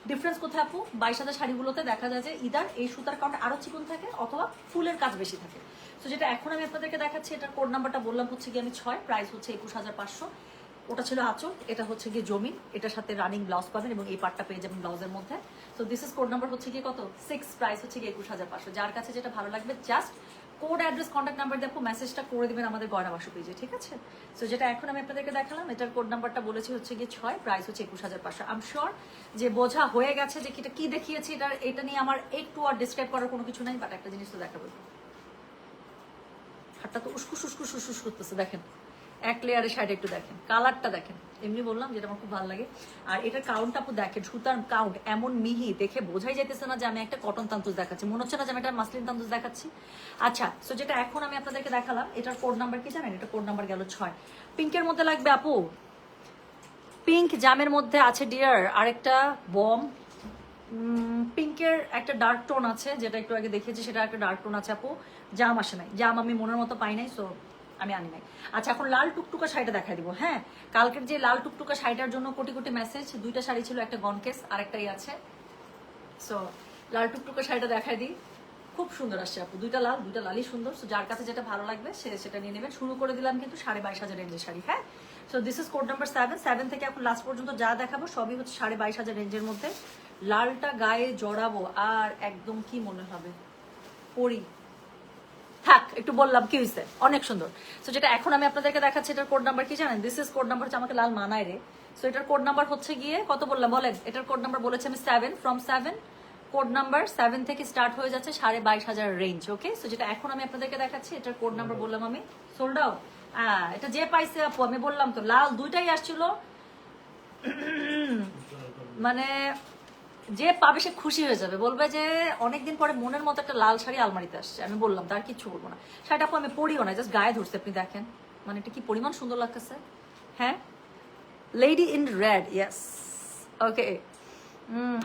ডিফারেন্স কোথায় আপু, 22,000 শাড়িগুলোতে দেখা যায় যে ইদার এই সুতার কাউন্ট আরো চিকন থাকে, অথবা ফুলের কাজ বেশি থাকে। তো যেটা এখন আমি আপনাদেরকে দেখাচ্ছি, এটার কোড নাম্বারটা বললাম হচ্ছে গিয়ে আমি 6, প্রাইস হচ্ছে 21,500। ওটা ছিল আঁচল, এটা হচ্ছে গিয়ে জমিন, এটার সাথে রানিং ব্লাউজ পাবেন এবং এই পার্টটা পেয়ে যাবেন ব্লাউজের মধ্যে। তো দিস ইজ কোড নাম্বার হচ্ছে গিয়ে কত, 6, প্রাইস হচ্ছে গিয়ে 21,500। যার কাছে যেটা ভালো লাগবে just code address contact number দিয়ে আপু মেসেজটা করে দিবেন আমাদের গয়না বাক্স পেজে, ঠিক আছে? সো যেটা এখন আমি আপনাদেরকে দেখালাম, এটার কোড নাম্বারটা বলেছি হচ্ছে গিয়ে 6, প্রাইস হচ্ছে 21,500। আই এম শিওর যে বোঝা হয়ে গেছে যে এটা কি দেখিয়েছি, এটা নিয়ে আমার একটু আর ডিসক্রাইব করার কোনো কিছু নাই, বাট একটা জিনিস তো দেখাবো, হাতটা তো উস্কুস উস্কুস উস্কুস করতেছে, দেখেন এক লেয়ারের শাড়ি, একটু দেখেন কালারটা, দেখেন, এমনি বললাম যেটা আমার খুব ভালো লাগে। আর এটার কাউন্ট আপু দেখেন, সুতার কাউন্ট এমন মিহি, দেখে বোঝাই যাইতেছে না যে আমি একটা কটন তান্তুস দেখাচ্ছি, মনে হচ্ছে না যে আমি একটা মাসলিন তান্তুস দেখাচ্ছি। আচ্ছা, সো যেটা এখন আমি আপনাদেরকে দেখালাম, এটার কোড নাম্বার কি জানেন, এটা কোড নাম্বার গেল 6। পিঙ্কের মধ্যে লাগবে আপু, পিঙ্ক জামের মধ্যে আছে ডিয়ার আরেকটা বম, পিঙ্কের একটা ডার্ক টোন আছে, যেটা একটু আগে দেখিয়েছি, সেটা একটা ডার্ক টোন আছে আপু। জাম আসে নাই, জাম আমি মনের মতো পাই নাই, সো আমি আনি নাই। আচ্ছা, এখন লাল টুকটুকা শাড়িটা দেখাই দিব। হ্যাঁ, কালকের যে লাল টুকটুকা শাড়িটার জন্য কোটি কোটি মেসেজ। দুইটা শাড়ি ছিল, একটা গনকেস আর একটাই আছে। সো লাল টুকটুকা শাড়িটা দেখাই দিই। খুব সুন্দর আসছে আপু, দুইটা লালই সুন্দর। সো যার কাছে যেটা ভালো লাগবে সে সেটা নিয়ে নেবেন। শুরু করে দিলাম কিন্তু 22,500 রেঞ্জের শাড়ি। হ্যাঁ, so this is code number 7 থেকে এখন লাস্ট পর্যন্ত যা দেখাবো সবই হচ্ছে 22,500 রেঞ্জের মধ্যে। লালটা গায়ে জড়াবো আর একদম কি মনে হবে, পরি থাক। একটু বললাম কি হয়েছে, অনেক সুন্দর। সো যেটা এখন আমি আপনাদেরকে দেখাচ্ছি, এটার কোড নাম্বার কি জানেন? দিস ইজ কোড নাম্বার হচ্ছে, আমাকে লাল মানায় রে। সো এটার কোড নাম্বার হচ্ছে গিয়ে কত বললাম বলেন? এটার কোড নাম্বার বলেছি আমি 7, ফ্রম 7। কোড নাম্বার 7 থেকে স্টার্ট হয়ে যাচ্ছে 22,500 রেঞ্জ। ওকে, সো যেটা এখন আমি আপনাদেরকে দেখাচ্ছি, এটার কোড নাম্বার বললাম আমি, সোল্ড আউট। এটা যে পাইছে আপু, আমি বললাম তো লাল দুইটাই আসছিল, মানে যে পাবে সে খুশি হয়ে যাবে, বলবে যে অনেকদিন পরে মনের মতো একটা লাল শাড়ি আলমারিতে আসছে। আমি বললাম তার কিছু বলবো না। শাড়িটা আপু আমি পরিও না, জাস্ট গায়ে ধরছে, আপনি দেখেন মানে এটা কি পরিমাণ সুন্দর লাগতেছে। হ্যাঁ, লেডি ইন রেড, ইয়েস। ওকে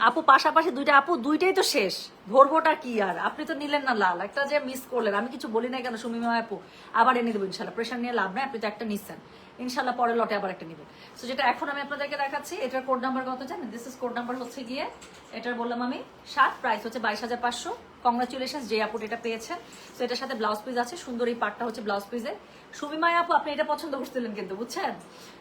আপু, পাশাপাশি দুইটা আপু, দুইটাই তো শেষ, ধরবোটা কি আর? আপনি তো নিলেন না লাল, একটা যে মিস করলেন। আমি কিছু বলি না কেন সুমিমা আপু, আবার এনে দেবো ইনশাল্লাহ, প্রেশার নিয়ে লাভ নাই। আপনি তো একটা নিচ্ছেন, ইনশাল্লাহ পরের লটে আবার একটা নেবেন। সো যেটা এখন আমি আপনাদেরকে দেখাচ্ছি, এটার কোড নাম্বার কত জানেন? দিস ইজ কোড নাম্বার হচ্ছে গিয়ে, এটার বললাম আমি 7, প্রাইস হচ্ছে 22,500। কংগ্রাচুলেশন যে আপু এটা পেয়েছেন। তো এটার সাথে ব্লাউজ পিস আছে, সুন্দর এই পার্টটা হচ্ছে ব্লাউজ পিসে। সুমিমা আপু আপনি এটা পছন্দ করছিলেন কিন্তু, বুঝছেন?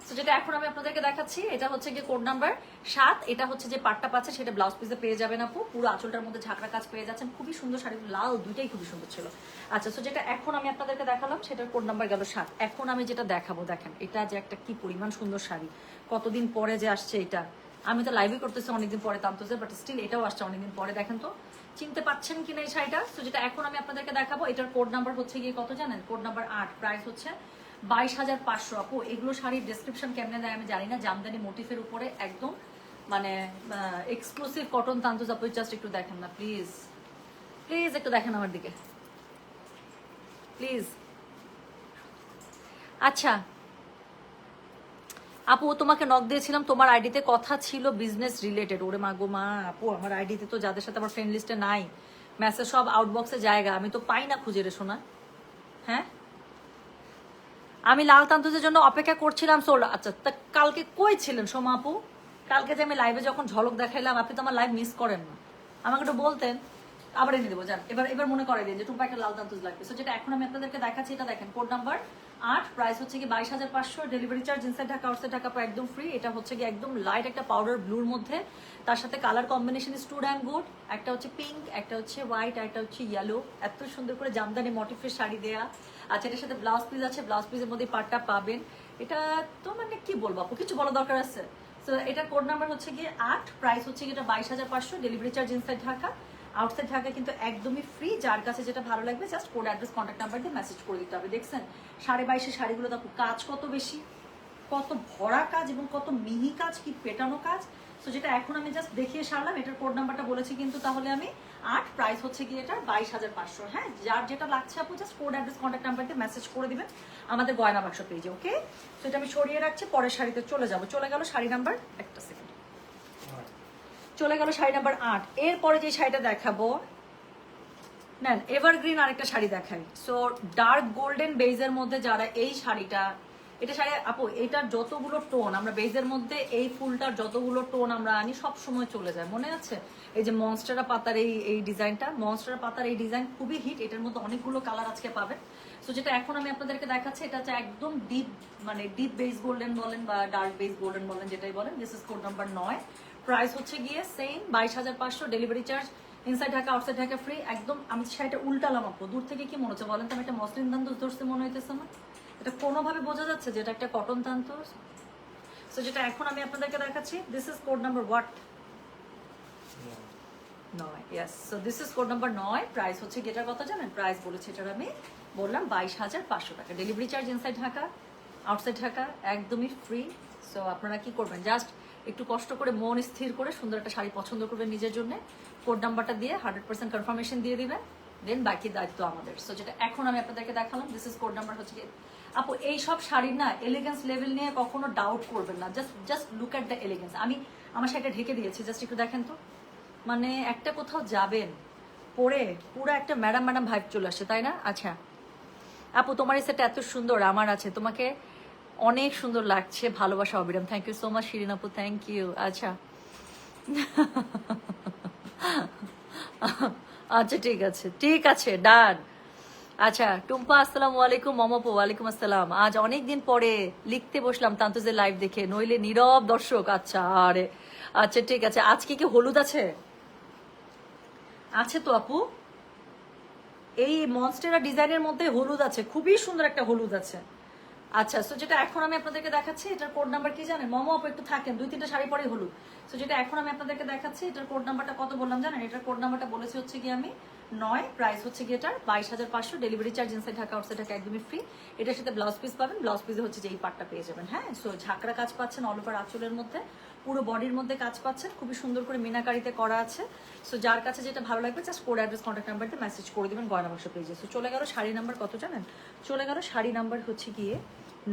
তো যেটা এখন আমি আপনাদেরকে দেখাচ্ছি, এটা হচ্ছে গিয়ে কোড নাম্বার 7। এটা হচ্ছে যে পাটটা পাচ্ছে সেটা ব্লাউজ পিসে পেয়ে যাবেন আপু। পুরো আঁচলটার মধ্যে ঝাঁকড়া কাজ পেয়ে যাচ্ছেন, খুবই সুন্দর শাড়ি, লাল দুইটাই খুবই সুন্দর ছিল। আচ্ছা, তো যেটা এখন আমি আপনাদেরকে দেখালাম সেটার কোড নাম্বার গেল 7। এখন আমি যেটা দেখাবো, দেখেন এটা যে একটা কি পরিমাণ সুন্দর শাড়ি, কতদিন পরে যে আসছে এটা। আমি তো লাইভই করতেছি অনেকদিন পরে তান্তজে, বাট স্টিল এটাও আসছে অনেকদিন পরে। দেখেন তো চিনতে পাচ্ছেন কিনা এই শাড়িটা? তো যেটা এখন আমি আপনাদেরকে দেখাবো, এটার কোড নাম্বার হচ্ছে গিয়ে কত জানেন? কোড নাম্বার 8, প্রাইস হচ্ছে 22,500 আপু। এগুলো শাড়ির ডেসক্রিপশন কেমনে দেয় আমি জানি না, জামদানি মোটিফের উপরে একদম মানে এক্সক্লুসিভ কটন। তান্তজ আপু জাস্ট একটু দেখেন না প্লিজ, প্লিজ একটু দেখেন আমার দিকে প্লিজ। আচ্ছা আপু, তোমাকে নক দিয়েছিলাম, তোমার আইডিতে কথা ছিল বিজনেস রিলেটেড। ওরে মা গো মা, আপু আমার আইডিতে তো যাদের সাথে আমার ফ্রেন্ড লিস্টে নাই, মেসেজ সব আউটবক্সে জায়গা, আমি তো পাই না খুঁজে রে শোনা। হ্যাঁ, আমি লাল তান্তুজের জন্য অপেক্ষা করছিলাম। সোল্ড। আচ্ছা, তা কালকে কই ছিলেন সোমা আপু? কালকে যে আমি লাইভে যখন ঝলক দেখাইলাম, আপনি তো আমার লাইভ মিস করেন না, আমাকে একটু বলতেন। আবার এনে দেবো, যান এবার এবার মনে করে দিন যে টুম্পা একটা লাল তান্তুজ লাগবে। সো যেটা এখন আমি আপনাদেরকে দেখাচ্ছি, এটা দেখেন কোড নাম্বার 8, প্রাইস হচ্ছে কি 22,500। Delivery charge inside Dhaka outside Dhaka একদম ফ্রি। এটা হচ্ছে কি একদম লাইট একটা পাউডার ব্লুর মধ্যে, তার সাথে colour combination is too damn good. একটা হচ্ছে পিঙ্ক, একটা হচ্ছে হোয়াইট, একটা হচ্ছে ইয়েলো। এত সুন্দর করে জামদানি মোটিফের শাড়ি দেয়া। আচ্ছা, এটার সাথে ব্লাউজ পিস আছে, ব্লাউজ পিসের মধ্যে পার্টটা পাবেন। এটা তো মানে কি বলবো আপু, কিছু বলা দরকার আছে? সো এটার কোড নাম্বার হচ্ছে গিয়ে 8, প্রাইস হচ্ছে গিয়ে এটা 22,500। Delivery charge inside Dhaka outside Dhaka কিন্তু একদমই ফ্রি। যার কাছে যেটা ভালো লাগবে just code address contact number দিয়ে মেসেজ করে দিতে হবে। দেখছেন 22,500 শাড়িগুলো দেখো, কাজ কত বেশি, কত ভরা কাজ এবং কত মিহি কাজ, কি পেটানো কাজ। সো যেটা এখন আমি জাস্ট দেখিয়ে সারলাম, এটার কোড নাম্বারটা বলেছি কিন্তু, তাহলে আমি 8, প্রাইস হচ্ছে গিয়ে এটা 22,500। হ্যাঁ, যার যেটা লাগছে আপু just code address contact number দিয়ে মেসেজ করে দিবেন আমাদের গয়না বাক্স পেজে। ওকে, সো এটা আমি সরিয়ে রাখছি, পরের শাড়িতে চলে যাবো। চলে গেল শাড়ি নাম্বার, একটা সেকেন্ড, চলে গেল শাড়ি নাম্বার 8। এরপরে যে শাড়িটা দেখাবো, নেন এভারগ্রিন আরেকটা শাড়ি দেখাই। সো ডার্ক গোল্ডেন বেজের মধ্যে যারা এই শাড়িটা, এটা শাড়ি আপু, এটার যতগুলো টোন আমরা বেজের মধ্যে, এই ফুলটার যতগুলো টোন আমরা আনি সব সময় চলে যায়, মনে আছে? এই যে মনস্টারা পাতার এই ডিজাইনটা, মনস্টারা পাতার এই ডিজাইন খুবই হিট। এটার মধ্যে অনেকগুলো কালার আজকে পাবেন। সো যেটা এখন আমি আপনাদেরকে দেখাচ্ছি, এটা হচ্ছে একদম ডিপ, মানে ডিপ বেস গোল্ডেন বলেন বা ডার্ক বেস গোল্ডেন বলেন, যেটাই বলেন। This is code number 9, price হচ্ছে গিয়ে same 22,500। Delivery charge inside Dhaka outside Dhaka free. একদম আমি শাড়িটা উল্টালাম আপু, দূর থেকে কি মনে হচ্ছে বলেন তো? আমি একটা মসলিন তান্তোষ ধরতে মনে হইতেছে না, এটা কোনোভাবে বোঝা যাচ্ছে যে এটা একটা কটন তান্তোষ। সো যেটা এখন আমি আপনাদেরকে দেখাচ্ছি, this is code number what 9, yes. So this is code number 9, price হচ্ছে কি এটার কথা জানেন? প্রাইস বলেছে এটার আমি বললাম 22,500 টাকা। Delivery charge inside Dhaka outside Dhaka একদমই ফ্রি। সো আপনারা কি করবেন, জাস্ট একটু কষ্ট করে মন স্থির করে সুন্দর একটা শাড়ি পছন্দ করবেন নিজের জন্য, কোড নাম্বারটা দিয়ে 100% কনফার্মেশন দিয়ে দিবেন, দেন বাকি দায়িত্ব আমাদের। সো যেটা এখন আমি আপনাদেরকে দেখালাম, দিস ইজ কোড নাম্বার হচ্ছে আপু। এই সব শাড়ির না এলিগেন্স লেভেল নিয়ে কখনো ডাউট করবেন না, just look at the elegance. আমি আমার শাড়িটা ঢেকে দিয়েছি, জাস্ট একটু দেখেন তো, মানে একটা কোথাও যাবেন পরে পুরো একটা ম্যাডাম ম্যাডাম ভাইব চলে আসে, তাই না? আচ্ছা আপু, তোমার এই সেটটা এত সুন্দর, আমার আছে, তোমাকে অনেক সুন্দর লাগছে, ভালোবাসা অবিরাম। Thank you so much Shirin আপু, থ্যাংক ইউ। আচ্ছা আচ্ছা ঠিক আছে, ঠিক আছে, ডান। আচ্ছা টুম্পা আসসালামু আলাইকুম। মমপু ওয়ালাইকুম আসসালাম। আজ অনেক দিন পরে লিখতে বসলাম তান্তুজের লাইভ দেখে, নইলে নীরব দর্শক। আচ্ছা আরে আচ্ছা ঠিক আছে। আজকে কি হলুদ আছে? আছে তো আপু, এই মনস্টেরা ডিজাইনের মধ্যে হলুদ আছে, খুবই সুন্দর একটা হলুদ আছে। আচ্ছা, সো যেটা এখন আমি আপনাদেরকে দেখাচ্ছি, এটার কোড নাম্বার কি জানেন? মোমো আপু একটু থাকেন, 2-3টা শাড়ি পরেই হলুদ। সো যেটা এখন আমি আপনাদেরকে দেখাচ্ছি, এটার কোড নাম্বারটা কত বললাম জানেন? এটার কোড নাম্বারটা বলেছি হচ্ছে কি আমি 9, প্রাইস হচ্ছে কি এটার 22,500, delivery charge inside Dhaka outside Dhaka একদমই ফ্রি। এটার সাথে ব্লাউজ পিস পাবেন, ব্লাউজ পিসে হচ্ছে যে এই পার্টটা পেয়ে যাবেন। হ্যাঁ, সো ঝাঁকড়া কাজ পাচ্ছেন অল ওভার আঁচলের মধ্যে, পুরো বডির মধ্যে কাজ পাচ্ছেন, খুবই সুন্দর করে মিনাকারিতে করা আছে। সো যার কাছে যেটা ভালো লাগবে জাস্ট কোড অ্যাড্রেস কন্ট্যাক্ট নাম্বারতে মেসেজ করে দেবেন গয়না বাক্স পেজে। সো চলে গেল শাড়ি নাম্বার কত জানেন? চলে গেল শাড়ি নাম্বার হচ্ছে গিয়ে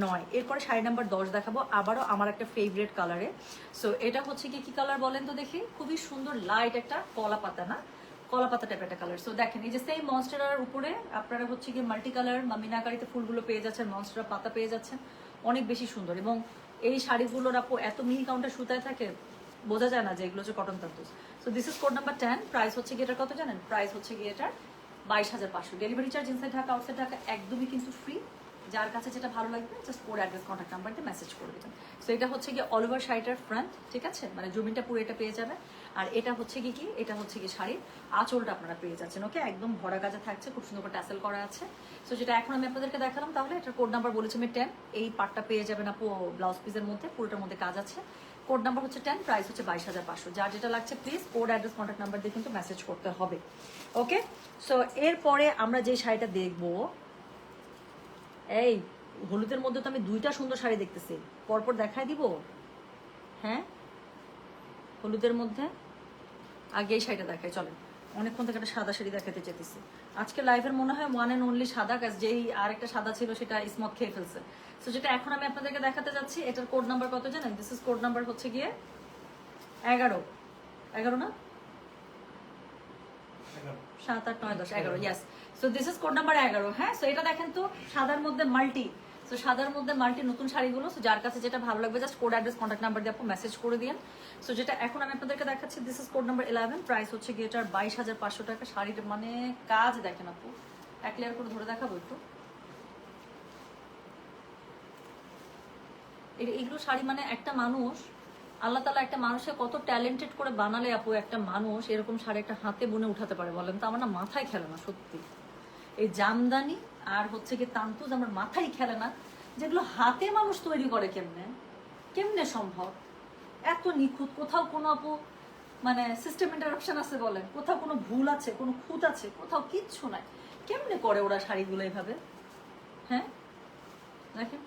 9। এরপরে শাড়ি নাম্বার 10 দেখাবো, আবারও আমার একটা ফেভারিট কালারে। সো এটা হচ্ছে কি কালার বলেন তো দেখি? খুবই সুন্দর লাইট একটা কলা পাতা, না কলা পাতা টাইপের একটা কালার। সো দেখেন এই যে সেম মনস্টেরার উপরে আপনারা হচ্ছে কি মাল্টি কালার বা মিনাকারিতে ফুলগুলো পেয়ে যাচ্ছেন, মনস্টেরা পাতা পেয়ে যাচ্ছেন, অনেক বেশি সুন্দর। এবং এই শাড়িগুলোর আপু এত মিহি কাউন্টার সুতায় থাকে, বোঝা যায় না যে এগুলো হচ্ছে cotton Tantus. So this is code number 10, price হচ্ছে কি এটার কত জানেন? প্রাইস হচ্ছে কি এটার 22,500, delivery charge inside Dhaka outside Dhaka একদমই কিন্তু ফ্রি। যার কাছে যেটা ভালো লাগবে just code address contact number দিয়ে মেসেজ করে দেবেন। সো এটা হচ্ছে গিয়ে অল ওভার শাড়িটার ফ্রন্ট, ঠিক আছে, মানে জমিনটা পুরো এটা পেয়ে যাবে। আর এটা হচ্ছে কি এটা হচ্ছে কি শাড়ির আঁচলটা আপনারা পেয়ে যাচ্ছেন। ওকে, একদম ভরা কাজে থাকছে, খুব সুন্দর করে ট্যাসেল করা আছে। সো যেটা এখন আমি আপনাদেরকে দেখালাম, তাহলে এটার কোড নাম্বার বলেছি আমি 10। এই পার্টটা পেয়ে যাবেন আপু ব্লাউজ পিসের মধ্যে, পুরোটার মধ্যে কাজ আছে। কোড নাম্বার হচ্ছে 10, প্রাইস হচ্ছে 22,500। যার যেটা লাগছে please code address contact number দিয়ে কিন্তু মেসেজ করতে হবে। ওকে, সো এরপরে আমরা যে শাড়িটা দেখবো, এই হলুদের মধ্যে তো আমি 2টা সুন্দর শাড়ি দেখতেছি, পরপর দেখাই দিব। হ্যাঁ, হলুদের মধ্যে আগে এই শাড়িটা দেখাই, চলেন। অনেকক্ষণ থেকে একটা সাদা শাড়ি দেখাতে চেতেছি। আজকে লাইভের মনে হয় ওয়ান অ্যান্ড অনলি সাদা, কাজ যেই আরেকটা সাদা ছিল সেটা স্মথ খেয়ে ফেলছে। সো যেটা এখন আমি আপনাদেরকে দেখাতে যাচ্ছি, এটার কোড নাম্বার কত জানেন? দিস ইজ কোড নাম্বার হচ্ছে গিয়ে 11 না 7, 8, 9, 10, 11, yes. So this is code number 11। হ্যাঁ, সো এটা দেখেন তো সাদার মধ্যে মাল্টি। সো সাদার মধ্যে মাল্টি নতুন শাড়িগুলো। সো যার কাছে যেটা ভালো লাগবে just code address contact number দিয়ে আপু মেসেজ করে দিন। সো যেটা এখন আমি আপনাদেরকে দেখাচ্ছি, this is code number 11, price হচ্ছে গিয়ে এটার 22,500 টাকা। শাড়িটা মানে কাজ দেখেন আপু, এক লেয়ার করে ধরে দেখাবো একটু। এইগুলো শাড়ি মানে একটা মানুষ, আল্লাহ তালা একটা মানুষকে কত ট্যালেন্টেড করে বানালে আপু, একটা মানুষ এরকম শাড়ি একটা হাতে বুনে উঠাতে পারে বলেন তো? আমার না মাথায় খেলে না সত্যি। এই জামদানি আর হচ্ছে কি তান্তুজ আমার মাথায় খেলে না, যেগুলো হাতে মানুষ তৈরি করে কেমনে কেমনে সম্ভব? এত নিখুঁত, কোথাও কোনো আপু মানে সিস্টেম ইন্টারাপশন আছে বলেন? কোথাও কোনো ভুল আছে, কোনো খুঁত আছে? কোথাও কিচ্ছু নাই। কেমনে করে ওরা শাড়িগুলো এইভাবে? হ্যাঁ দেখেন।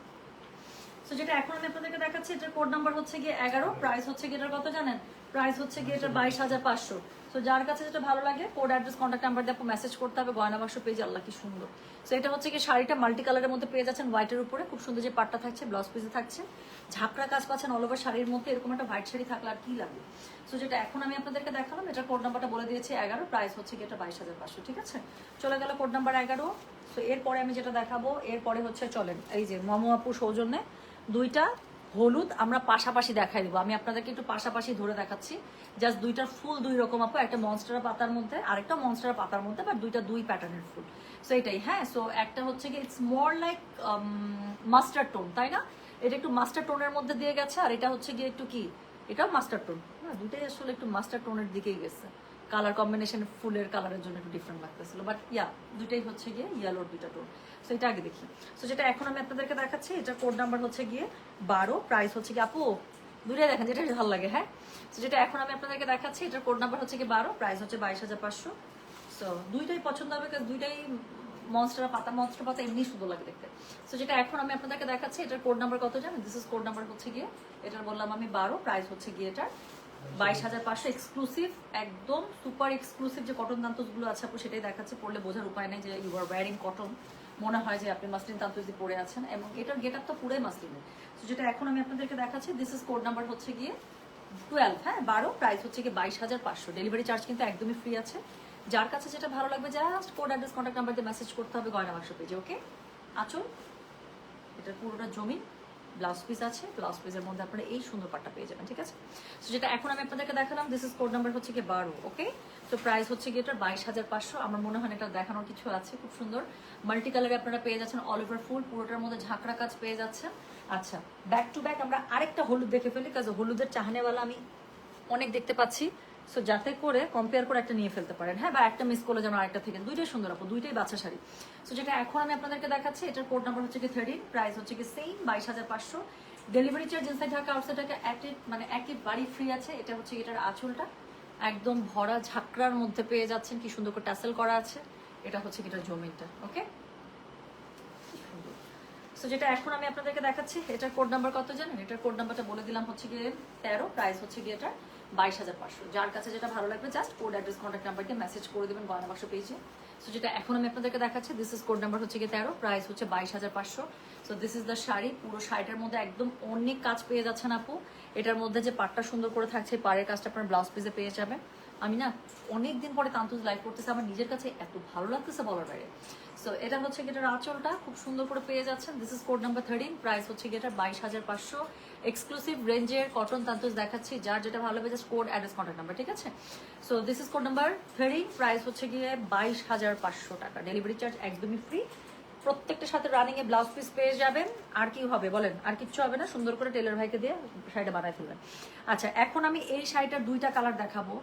সো যেটা এখন আমি আপনাদেরকে দেখাচ্ছি, এটার কোড নাম্বার হচ্ছে গিয়ে 11, প্রাইস হচ্ছে গিয়ে এটার কত জানেন? প্রাইস হচ্ছে গিয়ে এটার 22,500। সো যার কাছে যেটা ভালো লাগে কোড অ্যাড্রেস কন্ট্যাক্ট নাম্বার দিয়ে আপনি মেসেজ করতে হবে গয়না বাক্স পেজ। আল্লাহ কি সুন্দর। সো এটা হচ্ছে কি শাড়িটা মাল্টি কালারের মধ্যে পেয়ে যাচ্ছেন, হোয়াইটের উপরে খুব সুন্দর যে পাটটা থাকছে, ব্লাউজ পিসে থাকছে, ঝাপড়া কাজ পাচ্ছেন অল ওভার শাড়ির মধ্যে। এরকম একটা হোয়াইট শাড়ি থাকলে আর কি লাগবে? সো যেটা এখন আমি আপনাদেরকে দেখালাম, এটার কোড নাম্বারটা বলে দিয়েছি 11, প্রাইস হচ্ছে গিয়ে এটা 22,500। ঠিক আছে, চলে গেল কোড নাম্বার 11। সো এরপরে আমি যেটা দেখাবো, এরপরে হচ্ছে চলেন এই যে মমো আপু সৌজন্যে 2টা হলুদ আমরা পাশাপাশি দেখাই দেবো। আমি আপনাদেরকে একটু পাশাপাশি ধরে দেখাচ্ছি, জাস্ট 2টার ফুল 2 রকম আপু, একটা মনস্টার পাতার মধ্যে আরেকটা মনস্টার পাতার মধ্যে, বাট 2টা 2 প্যাটার্নের ফুল। সো এটাই। হ্যাঁ, সো একটা হচ্ছে কি it's more like mustard tone, তাই না? এটা একটু মাস্টার্ড টোনের মধ্যে দিয়ে গেছে, আর এটা হচ্ছে গিয়ে একটু কি, এটাও মাস্টার্ড টোন। হ্যাঁ, 2টাই আসলে একটু মাস্টার্ড টোনের দিকেই গেছে। কালার কম্বিনেশন ফুলের কালারের জন্য একটু ডিফারেন্ট লাগতেছিল, বাট ইয়া 2টাই হচ্ছে গিয়ে ইয়েলোর 2টা টোন। সো এটা আগে দেখি। সো যেটা এখন আমি আপনাদেরকে দেখাচ্ছি, এটা কোড নাম্বার হচ্ছে গিয়ে 12, প্রাইস হচ্ছে কি আপু 2টাই দেখেন যেটা ভালো লাগে। হ্যাঁ, সো যেটা এখন আমি আপনাদেরকে দেখাচ্ছি, এটার কোড নাম্বার হচ্ছে কি 12, প্রাইস হচ্ছে 22,500। সো 2টাই পছন্দ হবে, কারণ 2টাই মনস্টার পাতা এমনি সুন্দর লাগে দেখতে। সো যেটা এখন আমি আপনাদেরকে দেখাচ্ছি, এটার কোড নাম্বার কত জানেন? দিস ইজ কোড নাম্বার হচ্ছে গিয়ে এটার বললাম আমি 12, প্রাইস হচ্ছে গিয়ে এটার 22,500। এক্সক্লুসিভ, একদম সুপার এক্সক্লুসিভ যে কটন তান্তুজ গুলো আছে আপু, সেটাই দেখাচ্ছে। পড়লে বোঝার উপায় নেই যে ইউ আর ওয়ারিং কটন, মনে হয় যে আপনি মাসলিন তান্তুজ দিয়ে পরে আছেন, এবং এটার গেট আপ তো পুরোই মাসলিনের। তো যেটা এখন আমি আপনাদেরকে দেখাচ্ছি, দিস ইজ কোড নাম্বার হচ্ছে গিয়ে 12, হ্যাঁ 12, প্রাইস হচ্ছে কি 22,500। ডেলিভারি চার্জ কিন্তু একদমই ফ্রি আছে। যার কাছে যেটা ভালো লাগবে just code address contact number দিয়ে মেসেজ করতে হবে গয়না বাক্স পেজে। ওকে, আঁচল এটা পুরোটা জমি, ব্লাউজ পিস আছে, ব্লাউজ পিসের মধ্যে আপনারা এই সুন্দর পাটটা পেয়ে যাবেন, ঠিক আছে। তো যেটা এখন আমি আপনাদেরকে দেখালাম, দিস ইজ কোড নাম্বার হচ্ছে কি 12। ওকে, তো প্রাইস হচ্ছে কি এটা 22,500। আমার মনে হয় এটা দেখানোর কিছু আছে, খুব সুন্দর মাল্টি কালারে আপনারা পেয়ে যাচ্ছেন, অল ওভার ফুল, পুরোটার মধ্যে ঝাঁকড়া কাজ পেয়ে যাচ্ছেন। আচ্ছা, ব্যাক টু ব্যাক আমরা আরেকটা হলুদ দেখে ফেলি, কাজ হলুদের চাহানেওয়ালা আমি অনেক দেখতে পাচ্ছি। সো যাতে করে কম্পেয়ার করে একটা নিয়ে ফেলতে পারেন, হ্যাঁ, বা একটা মিস করলে যেন আরেকটা থেকে। দুইটাই সুন্দর আপু, দুইটাই বাচ্চা শাড়ি। সো যেটা এখন আমি আপনাদেরকে দেখাচ্ছি, এটার কোড নাম্বার হচ্ছে কি 13, প্রাইস হচ্ছে কি same 22,500। Delivery charge inside Dhaka outside Dhaka মানে একেবারেই ফ্রি আছে। এটা হচ্ছে এটার আঁচলটা একদম ভরা ঝাঁকড়ার মধ্যে পেয়ে যাচ্ছেন, কি সুন্দর করে ট্যাসেল করা আছে। এটা হচ্ছে কি এটার জমিনটা। ওকে, সো যেটা এখন আমি আপনাদেরকে দেখাচ্ছি, এটার কোড নাম্বার কত জানেন? এটার কোড নাম্বারটা বলে দিলাম হচ্ছে গিয়ে 13, প্রাইস হচ্ছে গিয়ে এটা 22,500। যার কাছে যেটা ভালো লাগবে just code address contact number দিয়ে মেসেজ করে দেবেন গয়না বাক্স পেজে। সো যেটা এখন আমি আপনাদেরকে দেখাচ্ছি, দিস ইজ কোড নাম্বার হচ্ছে গিয়ে 13, প্রাইস হচ্ছে 22,500। So this is the sari. পুরো শাড়িটার মধ্যে একদম অনেক কাজ পেয়ে যাচ্ছেন আপু। এটার মধ্যে যে পাটটা সুন্দর করে থাকছে, পাড়ের কাজটা আপনার ব্লাউজ পিসে পেয়ে যাবেন। আমি না অনেকদিন পরে তান্তুজ লাইভ করতেছে, আমার নিজের কাছে এত ভালো লাগতেছে বলার বাইরে। সো এটা হচ্ছে গিটার আঁচলটা খুব সুন্দর করে পেয়ে যাচ্ছেন। This is code number 13, price হচ্ছে গিটার 22,500। এক্সক্লুসিভ রেঞ্জের কটন তান্তুজ দেখাচ্ছি, যার যেটা ভালো হবে just code address contact number, ঠিক আছে। So this is code number 13, price হচ্ছে গিয়ে 22,500 টাকা। ডেলিভারি চার্জ একদমই ফ্রি। প্রত্যেকটা সাথে রানিং এ ব্লাউজ পিস পেয়ে যাবেন। আর কি হবে বলেন? আর কিচ্ছু হবে না, সুন্দর করে টেলার ভাইকে দিয়ে শাড়িটা বানায় ফেলবেন। আচ্ছা, এখন আমি এই শাড়িটার দুইটা কালার দেখাবো,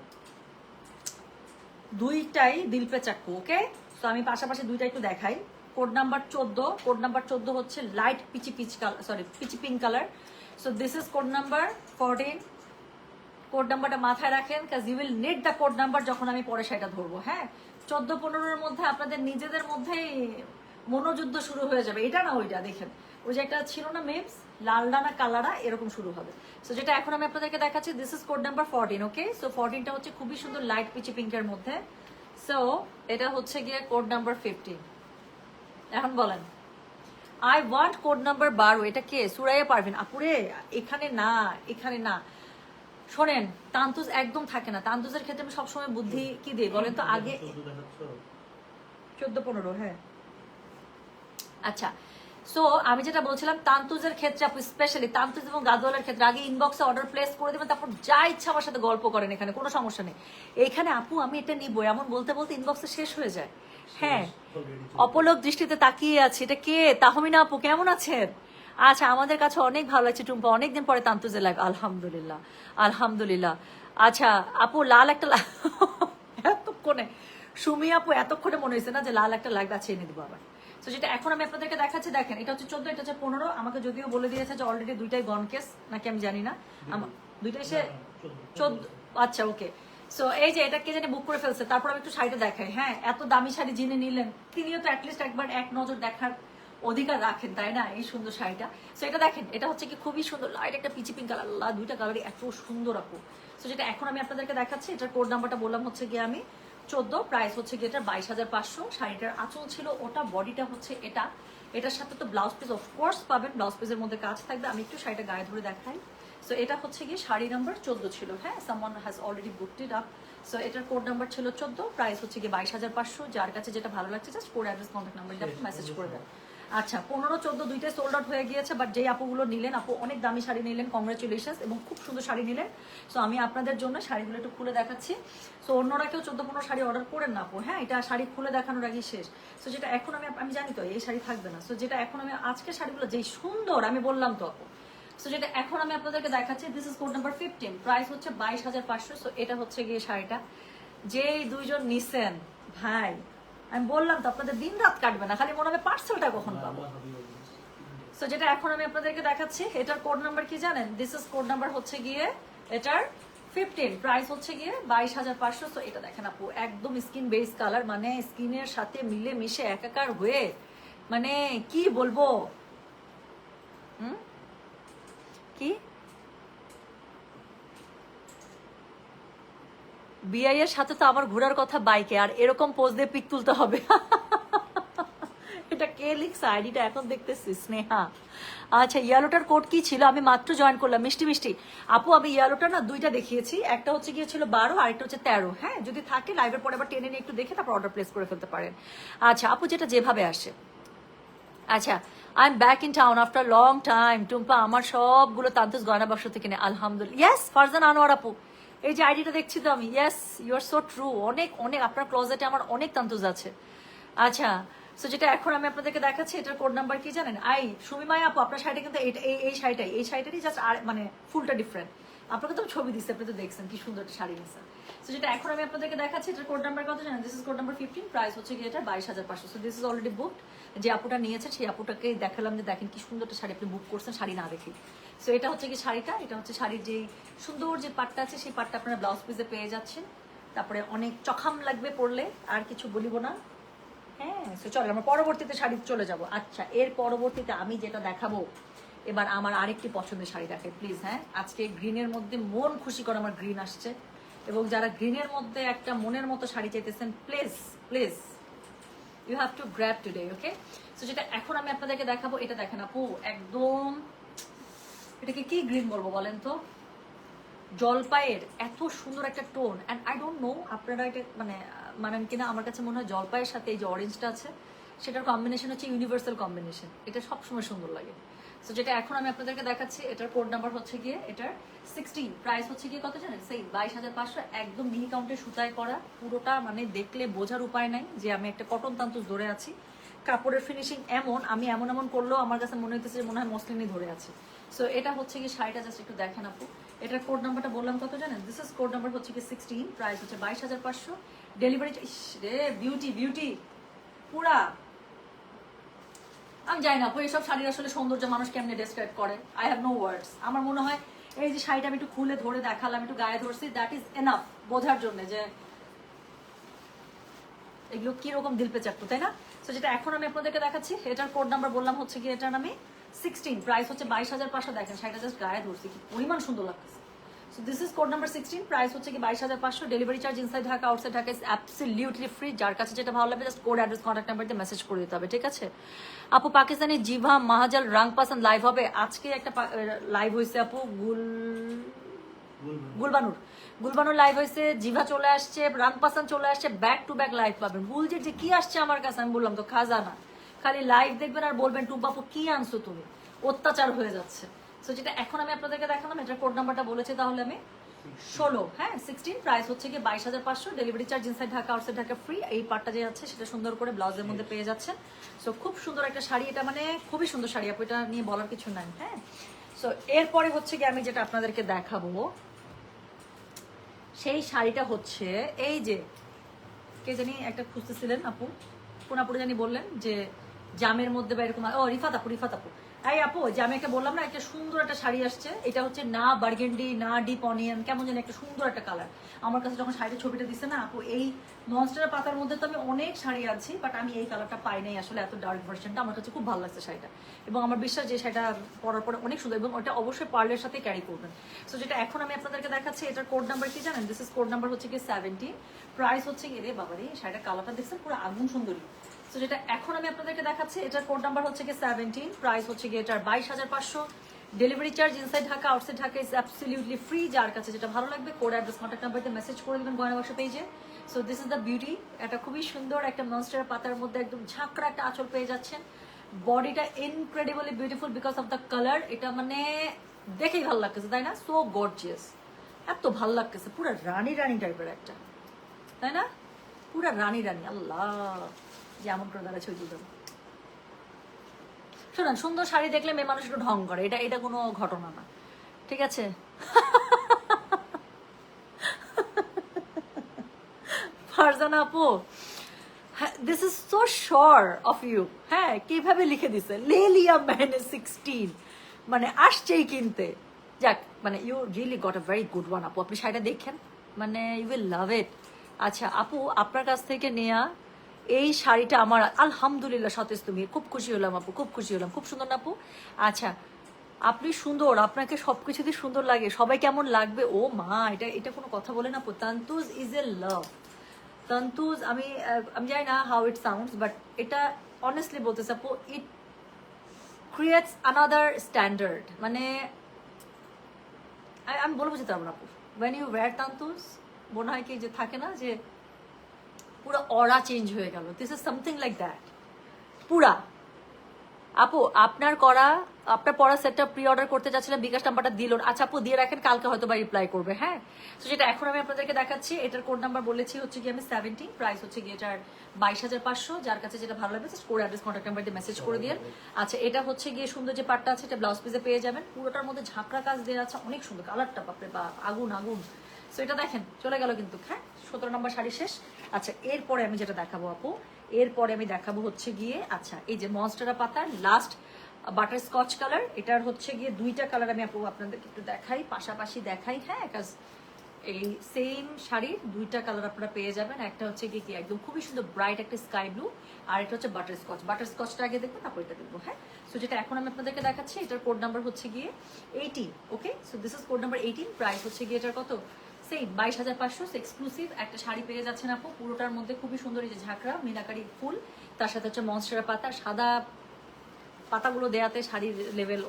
দুইটাই দিল পে চাক্কু। ওকে, তো আমি পাশাপাশি দুইটা একটু দেখাই। কোড নাম্বার 14, কোড নাম্বার 14 হচ্ছে light peachy pink colour. So this is code number 14। Code নাম্বারটা মাথায় রাখেন, কাজ you will need the code number যখন আমি পরে সেটা ধরবো। হ্যাঁ, 14-15-এর মধ্যে আপনাদের নিজেদের মধ্যেই মনোযুদ্ধ শুরু হয়ে যাবে। এটা না ওইটা, দেখেন ওই যে একটা ছিল না মেমস, লালডা না কালারা, এরকম শুরু হবে। সো যেটা এখন আমি আপনাদেরকে দেখাচ্ছি, this is code number 14। Okay, so 14টা হচ্ছে খুবই সুন্দর লাইট পিচি পিঙ্কের মধ্যে। সো এটা হচ্ছে গিয়ে কোড নাম্বার 15। এখন বলেন, আই ওয়ান্ট কোড নাম্বার 12। এটা কে? সুরাইয়া পারভিন আপুরে। এখানে না, এখানে না, শোনেন, তান্তুজ একদম থাকে না। তান্তুজের ক্ষেত্রে আমি সবসময় বুদ্ধি কি দিই বলেন তো? আগে 14-15, হ্যাঁ। আচ্ছা, সো আমি যেটা বলছিলাম, তান্তুজের ক্ষেত্রে আপু স্পেশালি তান্তুজ এবং গাদওয়ালার ক্ষেত্রে আগে ইনবক্সে অর্ডার প্লেস করে দেবেন, তারপর যা ইচ্ছা আমার সাথে গল্প করেন, এখানে কোনো সমস্যা নেই। এইখানে আপু আমি এটা নিবো এমন বলতে বলতে ইনবক্সে শেষ হয়ে যায়। হ্যাঁ, অপলক দৃষ্টিতে তাকিয়ে আছে। এটা কে? তাহমিনা আপু, কেমন আছেন? আচ্ছা, আমাদের কাছে অনেক ভালো লাগছে টুম্পা, অনেকদিন পরে তান্তুজের লাইভ। আলহামদুলিল্লাহ, আলহামদুলিল্লাহ। আচ্ছা আপু, লাল একটা এতক্ষণে সুমি আপু এতক্ষণে মনে হয়েছে না যে লাল একটা লাইভ আছে, এনে দিব আবার। তো যেটা এখন আমি আপনাদেরকে দেখাচ্ছি, দেখেন এটা হচ্ছে 14, এটা হচ্ছে 15। আমাকে যদিও বলে দিয়েছে যে অলরেডি দুইটাই গন কেস নাকি আমি জানি না, দুইটাই সে 14। আচ্ছা ওকে, সো এই যে এটা কে জানি বুক করে ফেলছে। তারপর আমি একটু শাড়িটা দেখাই। হ্যাঁ, এত দামি শাড়ি যিনি নিলেন তিনিও তো অ্যাটলিস্ট একবার এক নজর দেখার অধিকার রাখেন, তাই না? এই সুন্দর শাড়িটা। সো এটা দেখেন, এটা হচ্ছে কি খুবই সুন্দর লাইট একটা পিচি পিঙ্ক কালার। আল্লাহ, দুইটা কালারই এত সুন্দর আপু। সো যেটা এখন আমি আপনাদেরকে দেখাচ্ছি, এটার কোড নাম্বারটা বললাম হচ্ছে গিয়ে আমি 14, প্রাইস হচ্ছে গিয়ে এটা 22,500। শাড়িটার আঁচল ছিল ওটা, বডিটা হচ্ছে এটা। এটার সাথে তো ব্লাউজ পিস অফকোর্স পাবেন, ব্লাউজ পিসের মধ্যে কাজ থাকবে। আমি একটু শাড়িটা গায়ে ধরে দেখাই। সো এটা হচ্ছে গিয়ে শাড়ি নাম্বার 14 ছিল। হ্যাঁ, someone has already booked it up. So এটার কোড নাম্বার ছিল 14, প্রাইস হচ্ছে গিয়ে 22,500। যার কাছে যেটা ভালো লাগছে just code address contact number দিয়ে মেসেজ করে দেন। আচ্ছা, 15-14 দুইটাই সোল্ড আউট হয়ে গিয়েছে, বাট যেই আপুগুলো নিলেন, আপু অনেক দামি শাড়ি নিলেন, কংগ্রেচুলেশনস, এবং খুব সুন্দর শাড়ি নিলেন। সো আমি আপনাদের জন্য শাড়িগুলো একটু খুলে দেখাচ্ছি। সো অন্যরা কেউ 14-15 শাড়ি অর্ডার করেন না আপু। হ্যাঁ, এটা শাড়ি খুলে দেখানোর আগে শেষ। সো যেটা এখন আমি জানি তো এই শাড়ি থাকবে না। সো যেটা এখন আমি আজকে শাড়িগুলো যেই সুন্দর, আমি বললাম তো আপু। সো যেটা এখন আমি আপনাদেরকে দেখাচ্ছি, this is code number 15, price হচ্ছে 22,500। সো এটা হচ্ছে গিয়ে শাড়িটা, যেই দুইজন নিছেন ভাই, আমি বললাম তো আপনাদের দিন রাত কাটবে না, খালি মনে হবে পার্সেলটা কখন পাবো। সো যেটা এখন আমি আপনাদেরকে দেখাচ্ছি, এটার কোড নাম্বার কি জানেন? দিস ইজ কোড নাম্বার হচ্ছে গিয়ে এটার 15, প্রাইস হচ্ছে গিয়ে 22,500। সো এটা দেখেন আপু, একদম স্কিন বেস কালার, মানে স্কিনের সাথে মিলে মিশে একাকার হয়ে, মানে কি বলবো, কি বিআই এর সাথে তো আমার ঘোরার কথা বাইকে, আর এরকম পোজ দিয়ে পিক তুলতে হবে। এটা কে লিখছে আইডিটা এখন দেখতেছি স্নেহা। আচ্ছা ইয়েলোটার কোড কি ছিল? আমি মাত্র জয়েন করলাম। মিষ্টি মিষ্টি আপু, আমি ইয়েলোটা না দুইটা দেখিয়েছি, একটা হচ্ছে গিয়েছিল 12, আরেকটা হচ্ছে 13। হ্যাঁ, যদি থাকে লাইভের পরে আবার টেনে নিয়ে একটু দেখে তারপর অর্ডার প্লেস করে ফেলতে পারেন। আচ্ছা আপু, যেটা যেভাবে আসে। আচ্ছা, I am back in town after long time. Tumpa, আমার সবগুলো তান্তুস গয়না বাক্স থেকে নেই আলহামদুলিল্লাহ। ইয়েস ফারজান আনোয়ার আপু, এই যে আইডিটা দেখছি তো আমি। Yes, you are so true. অনেক অনেক আপনার ক্লোজেটে আমার অনেক তান্তুজ আছে। আচ্ছা, সো যেটা এখন আমি আপনাদেরকে দেখাচ্ছি, এটার কোড নাম্বার কি জানেন? সুমিমাই আপু, আপনার শাড়িটা কিন্তু এই শাড়িটারই জাস্ট আর মানে ফুলটা ডিফারেন্ট। আপনাকে তো ছবি দিচ্ছে, আপনি তো দেখছেন কি সুন্দর একটা শাড়ি নিচ্ছে। সো যেটা এখন আমি আপনাদেরকে দেখাচ্ছি, এটার কোড নাম্বার কত জানেন? This is code number 15, price হচ্ছে কি এটা 22,500। So this is already booked. যে আপুটা নিয়েছে সেই আপুটাকে দেখালাম যে দেখেন কি সুন্দর একটা শাড়ি আপনি বুক করছেন শাড়ি না দেখি। সো এটা হচ্ছে কি শাড়িটা, এটা হচ্ছে শাড়ির যে সুন্দর যে পাটটা আছে সেই পাটটা আপনারা ব্লাউজ পিসে পেয়ে যাচ্ছেন। তারপরে অনেক চখাম লাগবে পরলে, আর কিছু বলিব না। হ্যাঁ, তো চলো আমরা পরবর্তীতে শাড়ি চলে যাব। আচ্ছা, এর পরবর্তীতে আমি যেটা দেখাবো এবার আমার আরেকটি পছন্দের শাড়ি দেখেন প্লিজ। হ্যাঁ, আজকে গ্রিনের মধ্যে মন খুশি করে আমার গ্রিন আসছে, এবং যারা গ্রিনের মধ্যে একটা মনের মতো শাড়ি চাইতেছেন please please you have to grab today, okay? So যেটা এখন আমি আপনাদেরকে দেখাবো, এটা দেখেন আপু, একদম এটাকে কি গ্রিন বলবো বলেন তো? জলপাইয়ের এত সুন্দর একটা tone, and I don't no আপনারা এটা মানেন কিনা। আমার কাছে মনে হয় জলপাইয়ের সাথে এই যে অরেঞ্জটা আছে সেটার কম্বিনেশন হচ্ছে ইউনিভার্সাল কম্বিনেশন, এটা সবসময় সুন্দর লাগে। সো যেটা এখন আমি আপনাদেরকে দেখাচ্ছি, এটার কোড নাম্বার হচ্ছে গিয়ে এটার 16, প্রাইস হচ্ছে গিয়ে কত জানেন? সেই 22,500। একদম মিনি কাউন্টে সুতায় করা পুরোটা, মানে দেখলে বোঝার উপায় নাই যে আমি একটা কটন তান্তুস ধরে আছি। কাপড়ের ফিনিশিং এমন, আমি এমন এমন করলেও আমার কাছে মনে হইতেছে যে মনে হয় মসলিনই ধরে আছে। সো এটা হচ্ছে কি শাড়িটা, জাস্ট একটু দেখেন আপু। এটার কোড নাম্বারটা বললাম কত জানেন? দিস ইজ কোড নাম্বার হচ্ছে কি 16, প্রাইস হচ্ছে 22,500। ডেলিভারি রে বিউটি বিউটি পুরা। আমি জানি না আপু এইসব শাড়ির আসলে সৌন্দর্য মানুষ কেমনে ডেসক্রাইব করে, আই হ্যাভ নো ওয়ার্ডস। আমার মনে হয় এই যে শাড়িটা আমি একটু খুলে ধরে দেখালাম, একটু গায়ে ধরছি, দ্যাট ইজ এনাফ বোঝার জন্য যে এগুলো কিরকম দিল পে চাকু, তাই না? সো যেটা এখন আমি আপনাদেরকে দেখাচ্ছি, এটার কোড নাম্বার বললাম হচ্ছে কি এটার নামে 16, প্রাইস হচ্ছে 22,500। দেখেন শাড়িটা জাস্ট গায়ে ধরছি, কি পরিমাণ সুন্দর লাগতেছে। So this is code number 16, price হচ্ছে কি 22,500। Delivery charge inside Dhaka outside Dhaka is absolutely free. যার কাছে যেটা ভালো লাগবে just code address contact number দিয়ে মেসেজ করে দিতে হবে, ঠিক আছে? আপু, পাকিস্তানি জিভা মাহাজাল রাং পাসান লাইভ হবে আজকে। একটা লাইভ হয়েছে আপু, গুলবানুর লাইভ হয়েছে, জিভা চলে আসছে, রামপাসান চলে আসছে, ব্যাক টু ব্যাক লাইভ পাবেন। বুলজির যে কি আসছে আমার কাছে, আমি বললাম তো খাজানা। খালি লাইভ দেখবেন আর বলবেন টুম্পাপু কি আনছো তুমি, অত্যাচার হয়ে যাচ্ছে। সো যেটা এখন আমি আপনাদেরকে দেখালাম, এটার কোড নাম্বারটা বলেছে তাহলে আমি 16, হ্যাঁ 16, প্রাইস হচ্ছে কি 22,500। Delivery charge inside Dhaka outside Dhaka free. এই পার্টটা যে আছে সেটা সুন্দর করে ব্লাউজের মধ্যে পেয়ে যাচ্ছেন। সো খুব সুন্দর একটা শাড়ি, এটা মানে খুবই সুন্দর শাড়ি আপু, এটা নিয়ে বলার কিছু নাই। হ্যাঁ, সো এরপরে হচ্ছে কি আমি যেটা আপনাদেরকে দেখাবো সেই শাড়িটা হচ্ছে এই যে, কে জানি একটা খুঁজতেছিলেন আপু, কোন আপুরে জানি বললেন যে জামের মধ্যে বা এরকম, ও রিফাত আপু। এই আপু, যে আমি একটা বললাম না একটা সুন্দর একটা শাড়ি আসছে, এটা হচ্ছে না বার্গেন্ডি না ডিপ অনিয়ন, কেমন যেন একটা সুন্দর একটা কালার। আমার কাছে যখন শাড়ির ছবিটা দিচ্ছে না আপু, এই ননস্টার পাতার মধ্যে তো আমি অনেক শাড়ি আছি, বাট আমি এই কালারটা পাই নাই আসলে, এত ডার্ক ভার্সনটা আমার কাছে খুব ভালো লাগছে শাড়িটা, এবং আমার বিশ্বাস যে শাড়িটা পরার পরে অনেক সুন্দর, এবং ওটা অবশ্যই পার্লের সাথে ক্যারি করবেন। সো যেটা এখন আমি আপনাদেরকে দেখাচ্ছি, এটার কোড নাম্বার কি জানেন? দিস ইজ কোড নাম্বার হচ্ছে কি 17, প্রাইস হচ্ছে কি রে বাবারে, শাড়িটার কালারটা দেখছেন পুরো আগুন সুন্দরী। সো যেটা এখন আমি আপনাদেরকে দেখাচ্ছি, এটার কোড নাম্বার হচ্ছে কি 17, প্রাইস হচ্ছে কি এটার 22,500। Delivery charge inside Dhaka outside Dhaka is absolutely free. যার কাছে যেটা ভালো লাগবে কোড অ্যাড্রেস কন্ট্যাক্ট নাম্বার দিয়ে মেসেজ করে দেবেন গয়না বাক্স পেজে। So this is the beauty. এটা খুবই সুন্দর একটা মনস্টার পাতার মধ্যে একদম ঝাঁকড়া একটা আঁচল পেয়ে যাচ্ছেন। বডিটা incredibly beautiful because of the colour. এটা মানে দেখেই ভালো লাগতেছে, তাই না? সো গর্জিয়াস, এত ভালো লাগতেছে, পুরো রানী রানী টাইপের একটা, তাই না? পুরো রানী রানী। আল্লাহ, যেমন করে দাঁড়া ছবি তুলতে। শোনেন, সুন্দর শাড়ি দেখলে মেয়ে মানুষ একটু ঢং করে, এটা কোনো ঘটনা না, ঠিক আছে? ফারজানা আপু, this is so sure of you. হ্যাঁ, কিভাবে লিখে দিছে লেলিয়া ম্যানে 16, মানে আসছেই কিনতে। যাক, মানে you really got a very good one আপু, আপনি শাড়িটা দেখেন, মানে ইউ উইল লাভ ইট। আচ্ছা আপু, আপনার কাছ থেকে নেয়া এই শাড়িটা আমার আলহামদুলিল্লাহ সতেজ, তুমি খুব খুশি হলাম আপু, খুব খুশি হলাম, খুব সুন্দর না আপু? আচ্ছা, আপনি সুন্দর, আপনাকে সবকিছুতে সুন্দর লাগে, সবাই কেমন লাগবে ও মা, এটা কোনো কথা বলে না আপু। তান্তুজ ইজ এ লাভ, তন্তুজ আমি জানি না হাউ ইট সাউন্ডস, বাট এটা অনেস্টলি বলতেছে আপু, ইট ক্রিয়েটস আনাদার স্ট্যান্ডার্ড। মানে আমি বলে বুঝতে পারবো না আপু, ওয়েন ইউ ওয়্যার তান্তুজ মনে হয় কি যে থাকে না যে পুরো অরা চেঞ্জ হয়ে গেল, this is something like that পুরা। আপু আপনার পড়া সেটটা প্রি অর্ডার করতে চাচ্ছিলাম, বিকাশ নাম্বারটা দিল। আচ্ছা আপু দিয়ে রাখেন, কালকে হয়তো বা রিপ্লাই করবে। হ্যাঁ, তো যেটা এখন আমি আপনাদেরকে দেখাচ্ছি, এটার কোড নাম্বার বলেছি হচ্ছে কি আমি 17, প্রাইস হচ্ছে কি এটার 22,500। যার কাছে যেটা ভালো লাগবে কোড অ্যাড্রেস কন্ট্যাক্ট নাম্বার দিয়ে মেসেজ করে দিয়ে। আচ্ছা এটা হচ্ছে গিয়ে সুন্দর যে পাটটা আছে, এটা ব্লাউজ পিসে পেয়ে যাবেন। পুরোটার মধ্যে ঝাঁকড়া কাজ দেওয়া আছে, অনেক সুন্দর কালারটা, বাপরে বা আগুন আগুন। সো এটা দেখেন চলে গেল কিন্তু। হ্যাঁ, 17 নম্বর শাড়ি শেষ। আচ্ছা এরপরে আমি যেটা দেখাবো আপু, এরপরে আমি দেখাবো হচ্ছে গিয়ে, আচ্ছা এই যে মনস্টেরা পাতার লাস্ট বাটার স্কচ কালার, এটার হচ্ছে গিয়ে দুইটা কালার আমি আপু আপনাদেরকে একটু দেখাই, পাশাপাশি দেখাই। হ্যাঁ, কাজ এই সেম শাড়ির দুইটা কালার আপনারা পেয়ে যাবেন। একটা হচ্ছে গিয়ে কি একদম খুবই সুন্দর ব্রাইট একটা স্কাই ব্লু, আর এটা হচ্ছে বাটার স্কচ। বাটার স্কচটা আগে দেখবো, তারপর এটা দেখবো। হ্যাঁ, সো যেটা এখন আমি আপনাদেরকে দেখাচ্ছি, এটার কোড নাম্বার হচ্ছে গিয়ে 18। Okay, so this is code number 18। Price হচ্ছে গিয়ে এটার কত, সেই 22,500। এক্সক্লুসিভ একটা শাড়ি পেয়ে যাচ্ছেন আপু, পুরোটার মধ্যে খুবই সুন্দর এই যে ঝাঁকড়া মিনাকারি ফুল, তার সাথে হচ্ছে মনস্টেরা পাতা, সাদা পাতাগুলো দেয়াতে শাড়ির লেভেল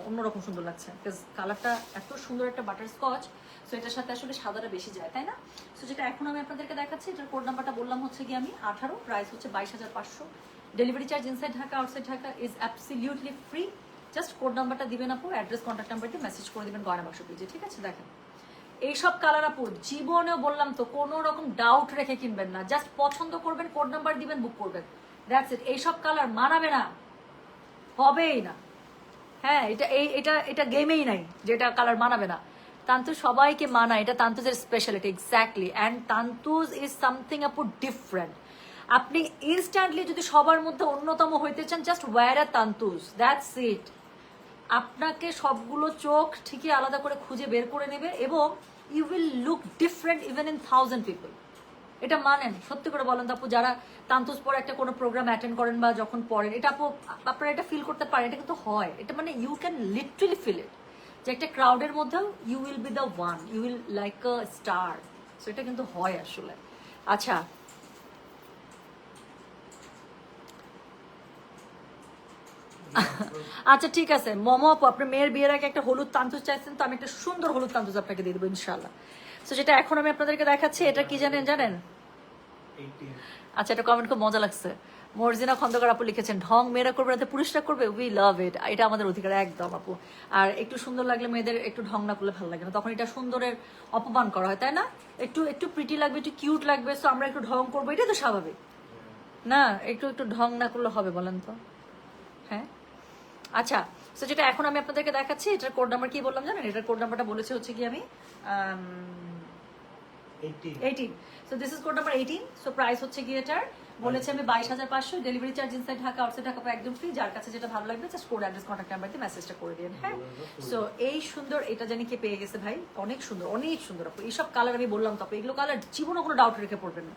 অন্যরকম সুন্দর লাগছে। বিকজ কালারটা এত সুন্দর একটা বাটার স্কচ, সো এটার সাথে আসলে সাদাটা বেশি যায়, তাই না? সো যেটা এখন আমি আপনাদেরকে দেখাচ্ছি, এটার কোড নাম্বারটা বললাম হচ্ছে গিয়ে আমি 18, প্রাইস হচ্ছে 22,500। Delivery charge inside Dhaka outside Dhaka is absolutely free. Just code নাম্বারটা দিবেন আপু, অ্যাড্রেস কন্ট্যাক্ট নাম্বার দিয়ে মেসেজ করে দিবেন গয়না বাক্স পেজে। ঠিক আছে, দেখেন এইসব কালার আপু জীবনেও বললাম তো কোনো রকম ডাউট রেখে কিনবেন না, জাস্ট পছন্দ করবেন, কোড নাম্বার দিবেন, বুক করবেন, দ্যাটস ইট। এইসব কালার মানাবে না, হবেই না। হ্যাঁ, এটা গেমেই নাই যেটা কালার মানাবে না। তান্তুজ সবাইকে মানায়, এটা তান্তুজের speciality. Exactly, and Tantuj is something আপু ডিফারেন্ট। আপনি ইনস্ট্যান্টলি যদি সবার মধ্যে অন্যতম হইতে চান, just wear a Tantuj, that's it. আপনাকে সবগুলো চোখ ঠিকই আলাদা করে খুঁজে বের করে নেবে, এবং you will look different even in 1000 people. এটা মানেন, সত্যি করে বলেন তো আপু, যারা তান্তুজ পরে একটা কোনো প্রোগ্রাম অ্যাটেন্ড করেন বা যখন পড়েন, এটা আপু আপনারা এটা ফিল করতে পারেন, এটা কিন্তু হয়। এটা মানে you can literally feel it, যে একটা ক্রাউডের মধ্যেও you will be the one, you will like a star. So এটা কিন্তু হয় আসলে। আচ্ছা আচ্ছা ঠিক আছে মমো আপু, আপনার মেয়ের বিয়ের আগে একটা হলুদ তান্তুজ চাইছেন, তো আমি একটা সুন্দর হলুদ তান্তুজ আপনাকে দিয়ে দেবো ইনশাল্লাহ। তো যেটা এখন আমি আপনাদেরকে দেখাচ্ছি, এটা কি জানেন? আচ্ছা এটা কমেন্ট খুব মজা লাগছে। মর্জিনা খন্দকার আপু লিখেছেন, ঢং মেয়েরা করবে না পুরুষরা করবে, উই লাভ ইট। এটা আমাদের অধিকার একদম আপু। আর একটু সুন্দর লাগলে মেয়েদের একটু ঢং না করলে ভালো লাগে না, তখন এটা সুন্দরের অপমান করা হয়, তাই না? একটু প্রিটি লাগবে, একটু কিউট লাগবে, সো আমরা একটু ঢং করবো, এটাই তো স্বাভাবিক না? একটু ঢং না করলে হবে বলেন তো? হ্যাঁ, আচ্ছা সো যেটা এখন আমি আপনাদেরকে দেখাচ্ছি, এটার কোড নাম্বার কি বললাম জানেন? এটার কোড নাম্বারটা বলেছে হচ্ছে কি আমি 18। So this is code number 18। So price হচ্ছে কি এটার বলেছে আমি 22,500। Delivery charge inside Dhaka outside Dhaka একদম ফ্রি। যার কাছে যেটা ভালো লাগবে just code address contact number দিয়ে মেসেজটা করে দিন। হ্যাঁ, সো এই সুন্দর এটা জানি কে পেয়ে গেছে ভাই, অনেক সুন্দর অনেক সুন্দর আপু। এইসব কালার আমি বললাম তো আপু, এগুলো কালার জীবনে কোনো ডাউট রেখে পড়বেন না,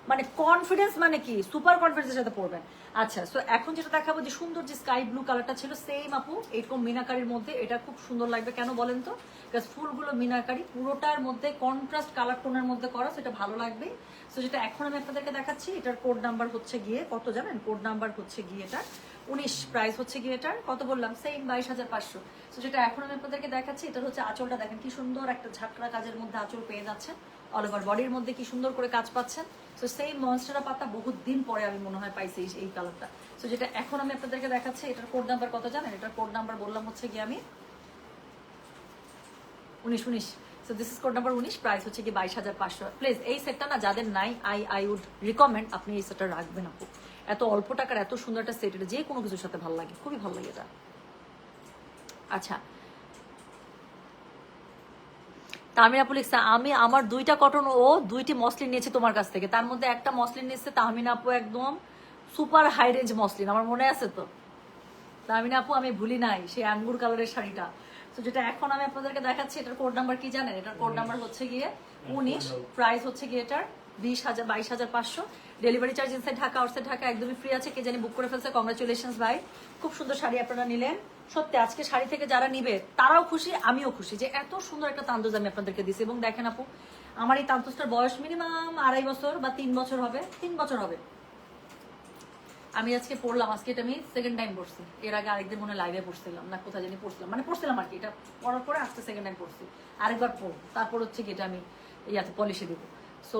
মানে কনফিডেন্স মানে কি সুপার কনফিডেন্সের সাথে পড়বেন। আচ্ছা সো এখন যেটা দেখাবো, যে সুন্দর যে স্কাই ব্লু কালারটা ছিল সেম আপু এরকম মিনাকারির মধ্যে, এটা খুব সুন্দর লাগবে। কেন বলেন তো? বিকজ ফুলগুলো মিনাকারি, পুরোটার মধ্যে কন্ট্রাস্ট কালার টোনের মধ্যে করা, সেটা ভালো লাগবে। সো যেটা এখন আমি আপনাদেরকে দেখাচ্ছি, এটার কোড নাম্বার হচ্ছে গিয়ে কত জানেন? কোড নাম্বার হচ্ছে গিয়ে এটা 19। প্রাইস হচ্ছে গিয়ে এটার কত বললাম? সেম 22,500। সো যেটা এখন আমি আপনাদেরকে দেখাচ্ছি, এটার হচ্ছে আঁচলটা দেখেন কি সুন্দর একটা ঝাঁকড়া কাজের মধ্যে আঁচল পেয়ে যাচ্ছেন, অল ওভার বডির মধ্যে কি সুন্দর করে কাজ পাচ্ছেন। সো সেই মনস্টেরা পাতা বহুত দিন পরে আমি মনে হয় পাইছি এই কালারটা। সো যেটা এখন আমি আপনাদেরকে দেখাচ্ছি, এটার কোড নাম্বার কত জানেন? এটার কোড নাম্বার বললাম হচ্ছে গিয়ে আমি 19। So this is code number 19। Price হচ্ছে কি 22,500। প্লিজ এই সেটটা না যাদের নাই, আই উড রিকমেন্ড আপনি এই সেটটা রাখবেন আপু। এত অল্প টাকার এত সুন্দর একটা সেট, এটা যে কোনো কিছুর সাথে ভালো লাগে, খুবই ভালো লাগে এটা। আচ্ছা তাহমিনা আপু লিখছে, আমি আমার 2টা কটন ও 2টি মসলিন নিয়েছি তোমার কাছ থেকে, তার মধ্যে একটা মসলিন নিচ্ছে তাহমিনা আপু, একদম সুপার হাই রেঞ্জ মসলিন, আমার মনে আছে তো তাহমিনা আপু, আমি ভুলি নাই সেই আঙ্গুর কালারের শাড়িটা। তো যেটা এখন আমি আপনাদেরকে দেখাচ্ছি, এটার কোড নাম্বার কি জানেন? এটার কোড নাম্বার হচ্ছে গিয়ে 19। প্রাইস হচ্ছে গিয়ে এটার 22,500। Delivery charge inside Dhaka outside Dhaka একদমই ফ্রি আছে। কে জানি বুক করে ফেলছে, কংগ্রাচুলেশনস ভাই, খুব সুন্দর শাড়ি আপনারা নিলেন। সত্যি আজকে শাড়ি থেকে যারা নিবে তারাও খুশি, আমিও খুশি যে এত সুন্দর একটা তান্দুজ আমি আপনাদেরকে দিছি। এবং দেখেন আপু আমার এই তান্তুসটার বয়স মিনিমাম 2.5 বছর বা 3 বছর হবে, 3 বছর হবে। আমি আজকে পড়লাম, আজকে এটা আমি সেকেন্ড টাইম পড়ছি। এর আগে আরেকদিন মনে লাইভে পড়ছিলাম না, কোথায় জানি পড়ছিলাম, মানে পড়ছিলাম আর কি। এটা পড়ার পরে আজকে সেকেন্ড টাইম পড়ছি, আরেকবার পড়ব, তারপর হচ্ছে কি এটা আমি ইয়াতে পলিশে দেবো। সো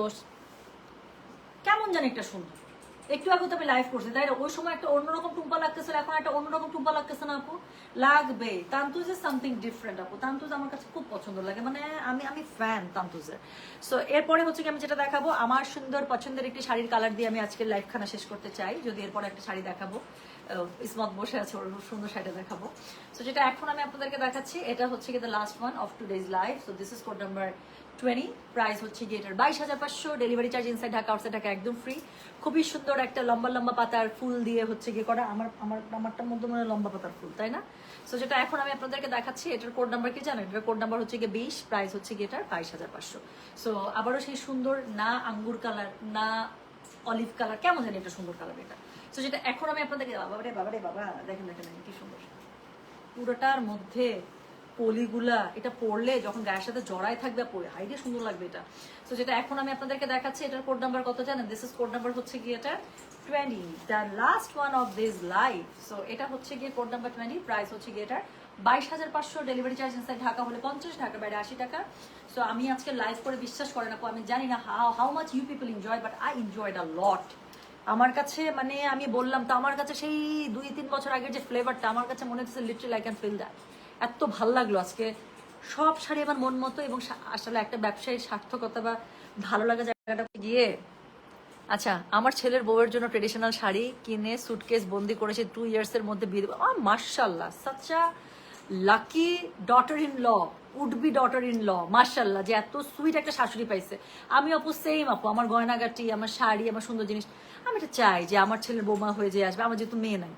কেমন জানি একটা সুন্দর, একটু আগে তো আমি লাইভ করছি তাই না, ওই সময় একটা অন্যরকম টুম্পা লাগতেছিল, এখন একটা অন্যরকম টুম্পা লাগতেছে না আপু? লাগবে। তান্তুজের সামথিং ডিফারেন্ট আপু, তান্তুজ আমার কাছে খুব পছন্দ লাগে, মানে আমি ফ্যান তান্তুজের। সো এরপরে হচ্ছে কি আমি যেটা দেখাবো, আমার সুন্দর পছন্দের একটি শাড়ির কালার দিয়ে আমি আজকের লাইভ খানা শেষ করতে চাই। যদি এরপরে একটা শাড়ি দেখাবো, ইসমত বসে আছে, ওর সুন্দর শাড়িটা দেখাবো। সো যেটা এখন আমি আপনাদেরকে দেখাচ্ছি, এটা হচ্ছে কি the last one of today's live. So this is code number 20, price হচ্ছে গিয়ে এটার 22,500, delivery charge inside Dhaka outside Dhaka একদম ফ্রি। খুবই সুন্দর একটা লম্বা লম্বা পাতার ফুল দিয়ে হচ্ছে গিয়ে করা, আমারটার মধ্যে মনে হয় লম্বা পাতার ফুল, তাই না? সো যেটা এখন আমি আপনাদেরকে দেখাচ্ছি, এটার কোড নাম্বার কি জানেন? এটার কোড নাম্বার হচ্ছে গিয়ে 20, প্রাইস হচ্ছে গিয়ে এটার 22,500। সো আবারও সেই সুন্দর, না আঙ্গুর কালার না অলিভ কালার, কেমন জানি একটা সুন্দর কালার এটা। সো যেটা এখন আমি আপনাদেরকে, বাবা দেখেন দেখেন কি সুন্দর, পুরোটার মধ্যে পলিগুলা, এটা পরলে যখন গায়ের সাথে জড়াই থাকবে পরে হাইডে সুন্দর লাগবে এটা। তো যেটা এখন আমি আপনাদেরকে দেখাচ্ছি, এটার কোড নাম্বার কত জানেন? দিস ইজ কোড নাম্বার হচ্ছে গিয়ে এটা 20, the last one of this life. So এটা হচ্ছে গিয়ে কোড নাম্বার 20, প্রাইস হচ্ছে গিয়ে এটার 22,500, ডেলিভারি চার্জ ইনসাইড ঢাকা হলে 50, ঢাকার বাইরে 80 টাকা। সো আমি আজকে লাইভ করে, বিশ্বাস করেন আপু, আমি জানি না how much you people enjoy, but I enjoyed a lot. আমার কাছে মানে আমি বললাম তো, আমার কাছে সেই 2-3 বছর আগের যে ফ্লেভারটা আমার কাছে মনে হচ্ছে literally I can feel that. এত ভাল লাগলো আজকে সব শাড়ি আমার মন মতো। এবং আসলে একটা ব্যবসায়ীর সার্থকতা বা ভালো লাগা জায়গাটা গিয়ে, আচ্ছা আমার ছেলের বউয়ের জন্য ট্রেডিশনাল শাড়ি কিনে সুটকেস বন্দি করেছে 2 ইয়ার্স এর মধ্যে বিয়ে দেবো। মার্শাল্লাহ, such a lucky daughter in law, would be daughter in law, মার্শাল্লাহ, যে এত সুইট একটা শাশুড়ি পাইছে। আমি আপু সেম আপু, আমার গয়নাগাটি, আমার শাড়ি, আমার সুন্দর জিনিস, আমি এটা চাই যে আমার ছেলের বৌমা হয়ে যে আসবে, আমার যেহেতু মেয়ে নাই,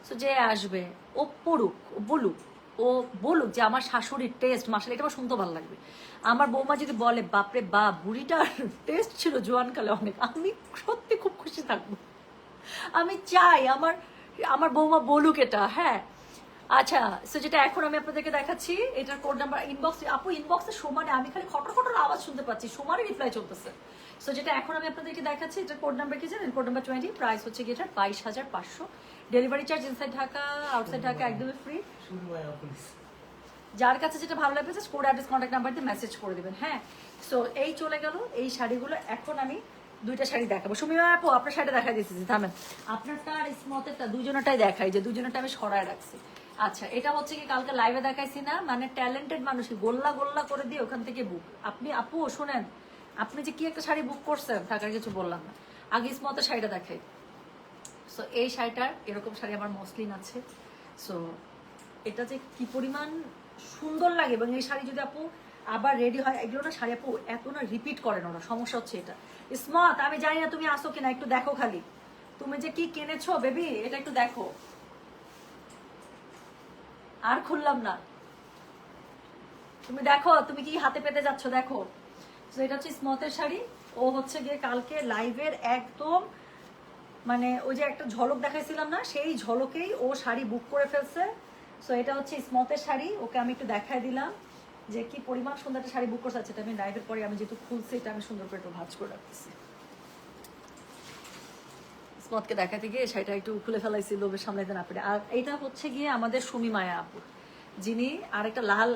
সো যে আসবে ও পড়ুক, ও বলুক, ও বলুক যে আমার শাশুড়ির টেস্ট মার্শাল্লাহ, এটা আমার শুনতে ভালো লাগবে। আমার বৌমা যদি বলে বাপরে বা বুড়িটার টেস্ট ছিল জোয়ানকালে অনেক, আমি সত্যি খুব খুশি থাকবো। আমি চাই আমার আমার বৌমা বলুক এটা। হ্যাঁ আচ্ছা, সো যেটা এখন আমি আপনাদেরকে দেখাচ্ছি, এটার কোড নাম্বার ইনবক্স, আপু ইনবক্সে সমানে আমি খালি খটর খটর আওয়াজ শুনতে পাচ্ছি, সমানে রিপ্লাই চলতেছে। সো যেটা এখন আমি আপনাদেরকে দেখাচ্ছি, এটার কোড নাম্বার কি জানেন? কোড নাম্বার 20, প্রাইস হচ্ছে গিয়ে এটা 22,500, delivery charge inside Dhaka outside Dhaka একদমই ফ্রি। যার কাছে যেটা ভালো লাগবে just code address contact number দিয়ে মেসেজ করে দিবেন। হ্যাঁ, সো এই চলে গেল এই শাড়িগুলো। এখন আমি 2টা শাড়ি দেখাবো। সুমিমা আপু আপনার শাড়িটা দেখাই দিতেছি, থামেন। আপনারটা আর স্মতেরটা দুজনটাই দেখাই, যে দুজনটা আমি সরায় রাখছি। আচ্ছা, এটা হচ্ছে কি কালকে লাইভে দেখাইছি না, মানে ট্যালেন্টেড মানুষই গোল্লা গোল্লা করে দিয়ে ওখান থেকে বুক। আপনি আপু শোনেন, আপনি যে কি একটা শাড়ি বুক করছেন থাকার কিছু বললাম না, আগে স্মতের শাড়িটা দেখাই। সো এই শাড়িটার এরকম শাড়ি আমার মসলিন আছে। সো এটা যে কি পরিমাণ সুন্দর লাগে, এবং এই শাড়ি যদি আপু আবার রেডি হয়, এগুলো না শাড়ি আপু এত না রিপিট করে না, সমস্যা হচ্ছে এটা। স্মত আমি জানি না তুমি আসো কিনা, একটু দেখো খালি তুমি যে কি কিনেছো বেবি, এটা একটু দেখো। আর খুললাম না, তুমি দেখো তুমি কি হাতে পেতে যাচ্ছ, দেখো। তো এটা হচ্ছে স্মতের শাড়ি। ও হচ্ছে গিয়ে কালকে লাইভের একদম মানে ওই যে একটা ঝলক দেখাইছিলাম না, সেই ঝলকেই ও শাড়ি বুক করে ফেলছে। সো এটা হচ্ছে স্মতের শাড়ি, ওকে আমি একটু দেখাই দিলাম যে কি পরিমাণ সুন্দর একটা শাড়ি বুক করছে। এটা আমি লাইভের পরে আমি যেহেতু খুলছি, এটা আমি সুন্দর করে একটু ভাঁজ করে রাখতেছি। স্মতকে দেখাতে গিয়ে শাড়িটা একটু খুলে ফেলাইছি, লোভের সামলাইতে না পেরে। আর এটা হচ্ছে গিয়ে আমাদের সুমি মায়া আপু, যিনি আরেকটা লাল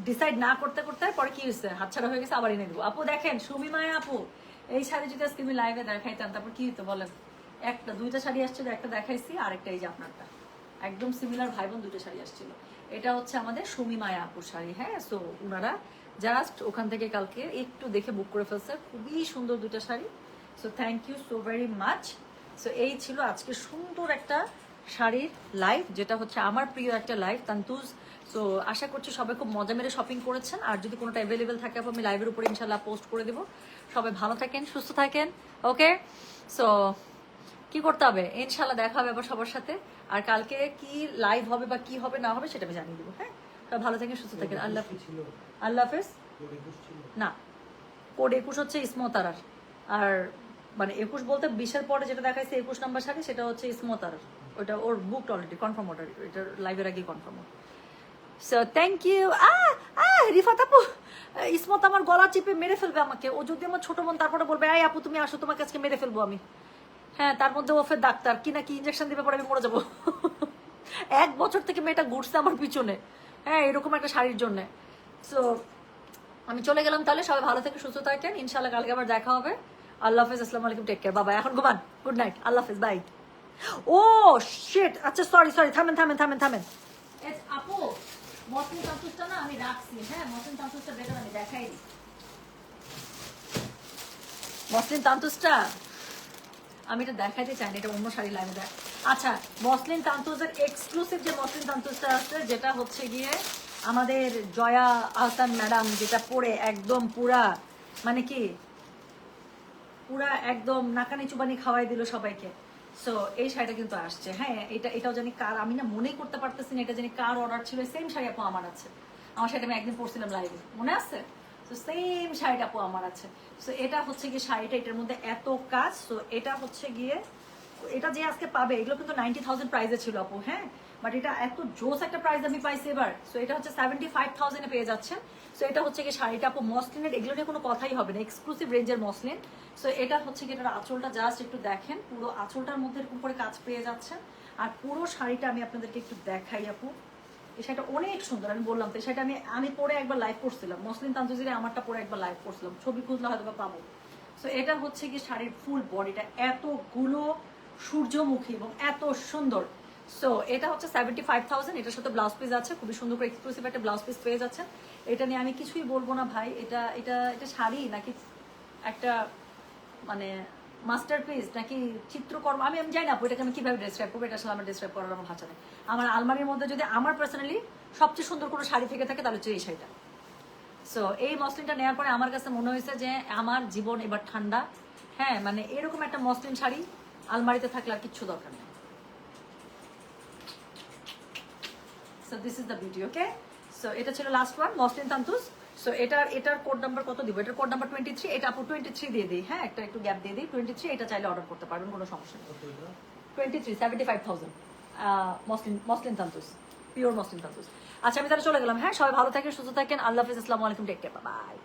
ডিসাইড না করতে করতে পরে কি হয়েছে, হাতছাড়া হয়ে গেছে, আবার এনে দেবো। আপু দেখেন সুমি মায়া আপু, এই শাড়ি যদি আজকে আমি লাইভে দেখাইতাম তারপর কি হতো বলেন। 2টা শাড়ি আসছিল, একটা দেখাইছি, আরেকটা এই যে আপনারটা একদম সিমিলার, ভাই বোন 2টা শাড়ি আসছিল। এটা হচ্ছে আমাদের সুমি মায়া আপুর শাড়ি। হ্যাঁ, সো ওনারা জাস্ট ওখান থেকে কালকে একটু দেখে বুক করে ফেলছে, খুবই সুন্দর 2টা শাড়ি। So thank you so very much. So এই ছিল আজকে সুন্দর একটা শাড়ির লাইভ, যেটা হচ্ছে আমার প্রিয় একটা লাইভ তান্তুজ। সো আশা করছি সবাই খুব মজা মেরে শপিং করেছেন। আর যদি কোনোটা অ্যাভেলেবেল থাকে আমি লাইভের উপরে ইনশাল্লাহ পোস্ট করে দেবো। সবাই ভালো থাকেন, সুস্থ থাকেন। ওকে, সো কি করতে হবে, ইনশাল্লাহ দেখা হবে আবার সবার সাথে। আর কালকে কি লাইভ হবে বা কি হবে না হবে সেটা আমি জানিয়ে দেবো। হ্যাঁ, ভালো থাকেন, সুস্থ থাকেন। আল্লাহ আল্লাহ হাফেজ। না, কোড 21 হচ্ছে ইসমতারার। আর মানে 21 বলতে 20-এর পরে যেটা দেখাইছে 21 নাম্বার শাড়ি, সেটা হচ্ছে ইসমতারার। ওটা ওর বুকড অলরেডি, কনফার্ম, ওটা এটা লাইভের আগে confirm. So thank you Rifat আপু, ইসমত আমার গলা চেপে মেরে ফেলবে আমাকে। ও যদি আমার ছোট বোন, তারপরে বলবে এই আপু তুমি আসো, তোমাকে আজকে মেরে ফেলবো আমি। হ্যাঁ, তার মধ্যে ও ফের ডাক্তার কি না কি ইঞ্জেকশন দিবে, পরে আমি মরে যাবো। 1 বছর থেকে মেয়েটা ঘুরছে আমার পিছনে, হ্যাঁ, এরকম একটা শাড়ির জন্য। সো আমি চলে গেলাম তাহলে, সবাই ভালো থেকে সুস্থ থাকেন, ইনশাল্লাহ কালকে আবার দেখা হবে। আল্লাহ হাফেজ, আসসালামু আলাইকুম, টেক কেয়ার, বাবা, এখন ঘুমান, গুড নাইট, আল্লাহ হাফেজ, বাই। ও শিট, আচ্ছা সরি সরি, থামেন থামেন থামেন থামেন। আপু মসলিন তান্তুসটা না আমি রাখছি, হ্যাঁ মসলিন তান্তুসটা বেটার, আমি দেখাই দিই মসলিন তান্তুসটা, আমি এটা দেখাইতে চাই না, এটা অন্য শাড়ি লাইনে দেখ। আচ্ছা, মসলিন তান্তুসের এক্সক্লুসিভ যে মসলিন তান্তুসটা আছে, যেটা হচ্ছে গিয়ে আমাদের জয়া আহসান ম্যাডাম যেটা পরে একদম পুরা, মানে কি পুরা একদম নাকানি চুবানি খাওয়াই দিল সবাইকে। সো এই শাড়িটা কিন্তু আসছে, হ্যাঁ এটাও জানি কার, আমি না মনেই করতে পারতেছি না এটা জানি কার অর্ডার ছিল। সেম শাড়ি আপু আমার আছে, আমার শাড়িটা আমি একদিন পরছিলাম লাইভে, মনে আছে? তো সেম শাড়িটা আপু আমার আছে। সো এটা হচ্ছে গিয়ে শাড়িটা, এটার মধ্যে এত কাজ। সো এটা হচ্ছে গিয়ে, এটা যে আজকে পাবে, এগুলো কিন্তু 90,000 প্রাইসে ছিল আপু, হ্যাঁ, বাট এটা এত জোস একটা প্রাইস আমি পাইছি এবার। সো এটা হচ্ছে 75,000 এ পেয়ে যাচ্ছেন। সো এটা হচ্ছে কি শাড়িটা আপু মসলিনের, এগুলো নিয়ে কোনো কথাই হবে না, এক্সক্লুসিভ রেঞ্জের মসলিন। সো এটা হচ্ছে কি, এটার আঁচলটা জাস্ট একটু দেখেন, পুরো আঁচলটার মধ্যে এরকম করে কাজ পেয়ে যাচ্ছেন। আর পুরো শাড়িটা আমি আপনাদেরকে একটু দেখাই আপু, এই শাড়িটা অনেক সুন্দর, আমি বললাম তো, এই শাড়িটা আমি পরে একবার লাইভ করছিলাম, মসলিন তান্তুজিরে আমারটা পরে একবার লাইভ করছিলাম, ছবি খুঁজলে হয়তো বা পাবো। সো এটা হচ্ছে কি শাড়ির ফুল বডিটা এতগুলো সূর্যমুখী এবং এত সুন্দর। সো এটা হচ্ছে 75,000, এটার সাথে ব্লাউজ পিস আছে, খুবই সুন্দর করে এক্সক্লুসিভ একটা ব্লাউজ পিস পেয়ে যাচ্ছেন। এটা নিয়ে আমি কিছুই বলবো না ভাই, এটা এটা এটা শাড়ি নাকি একটা মানে মাস্টারপিস নাকি চিত্রকর্ম, আমি আমি জানি না আপু এটাকে আমি কিভাবে ডেসক্রাইব করবো, এটা আসলে আমার ডেসক্রাইব করার আমার ভাষা নেই। আমার আলমারির মধ্যে যদি আমার পার্সোনালি সবচেয়ে সুন্দর কোনো শাড়ি থেকে থাকে তাহলে হচ্ছে এই শাড়িটা। সো এই মসলিনটা নেওয়ার পরে আমার কাছে মনে হয়েছে যে আমার জীবন এবার ঠান্ডা, হ্যাঁ, মানে এরকম একটা মসলিন শাড়ি আলমারিতে থাকলে আর কিচ্ছু দরকার নেই। So this is the beauty, okay. So এটা ছিল লাস্ট ওয়ান মসলিন তান্তুস। সো এটার কোড নাম্বার কত দিব? এটার কোড নাম্বার 23, এটা আপু 23 দিয়ে দিই, হ্যাঁ, একটা একটু গ্যাপ দিয়ে দিই, 23, এটা চাইলে অর্ডার করতে পারবেন, কোনো সমস্যা নেই। 23, 75,000 মসলিন তান্তুস, পিওর মসলিন তান্তুস। আচ্ছা আমি তাহলে চলে গেলাম, হ্যাঁ, সবাই ভালো থাকেন, সুস্থ থাকেন, আল্লাহ হাফিজ, আসসালামু আলাইকুম, টেক কেয়ার, বাই।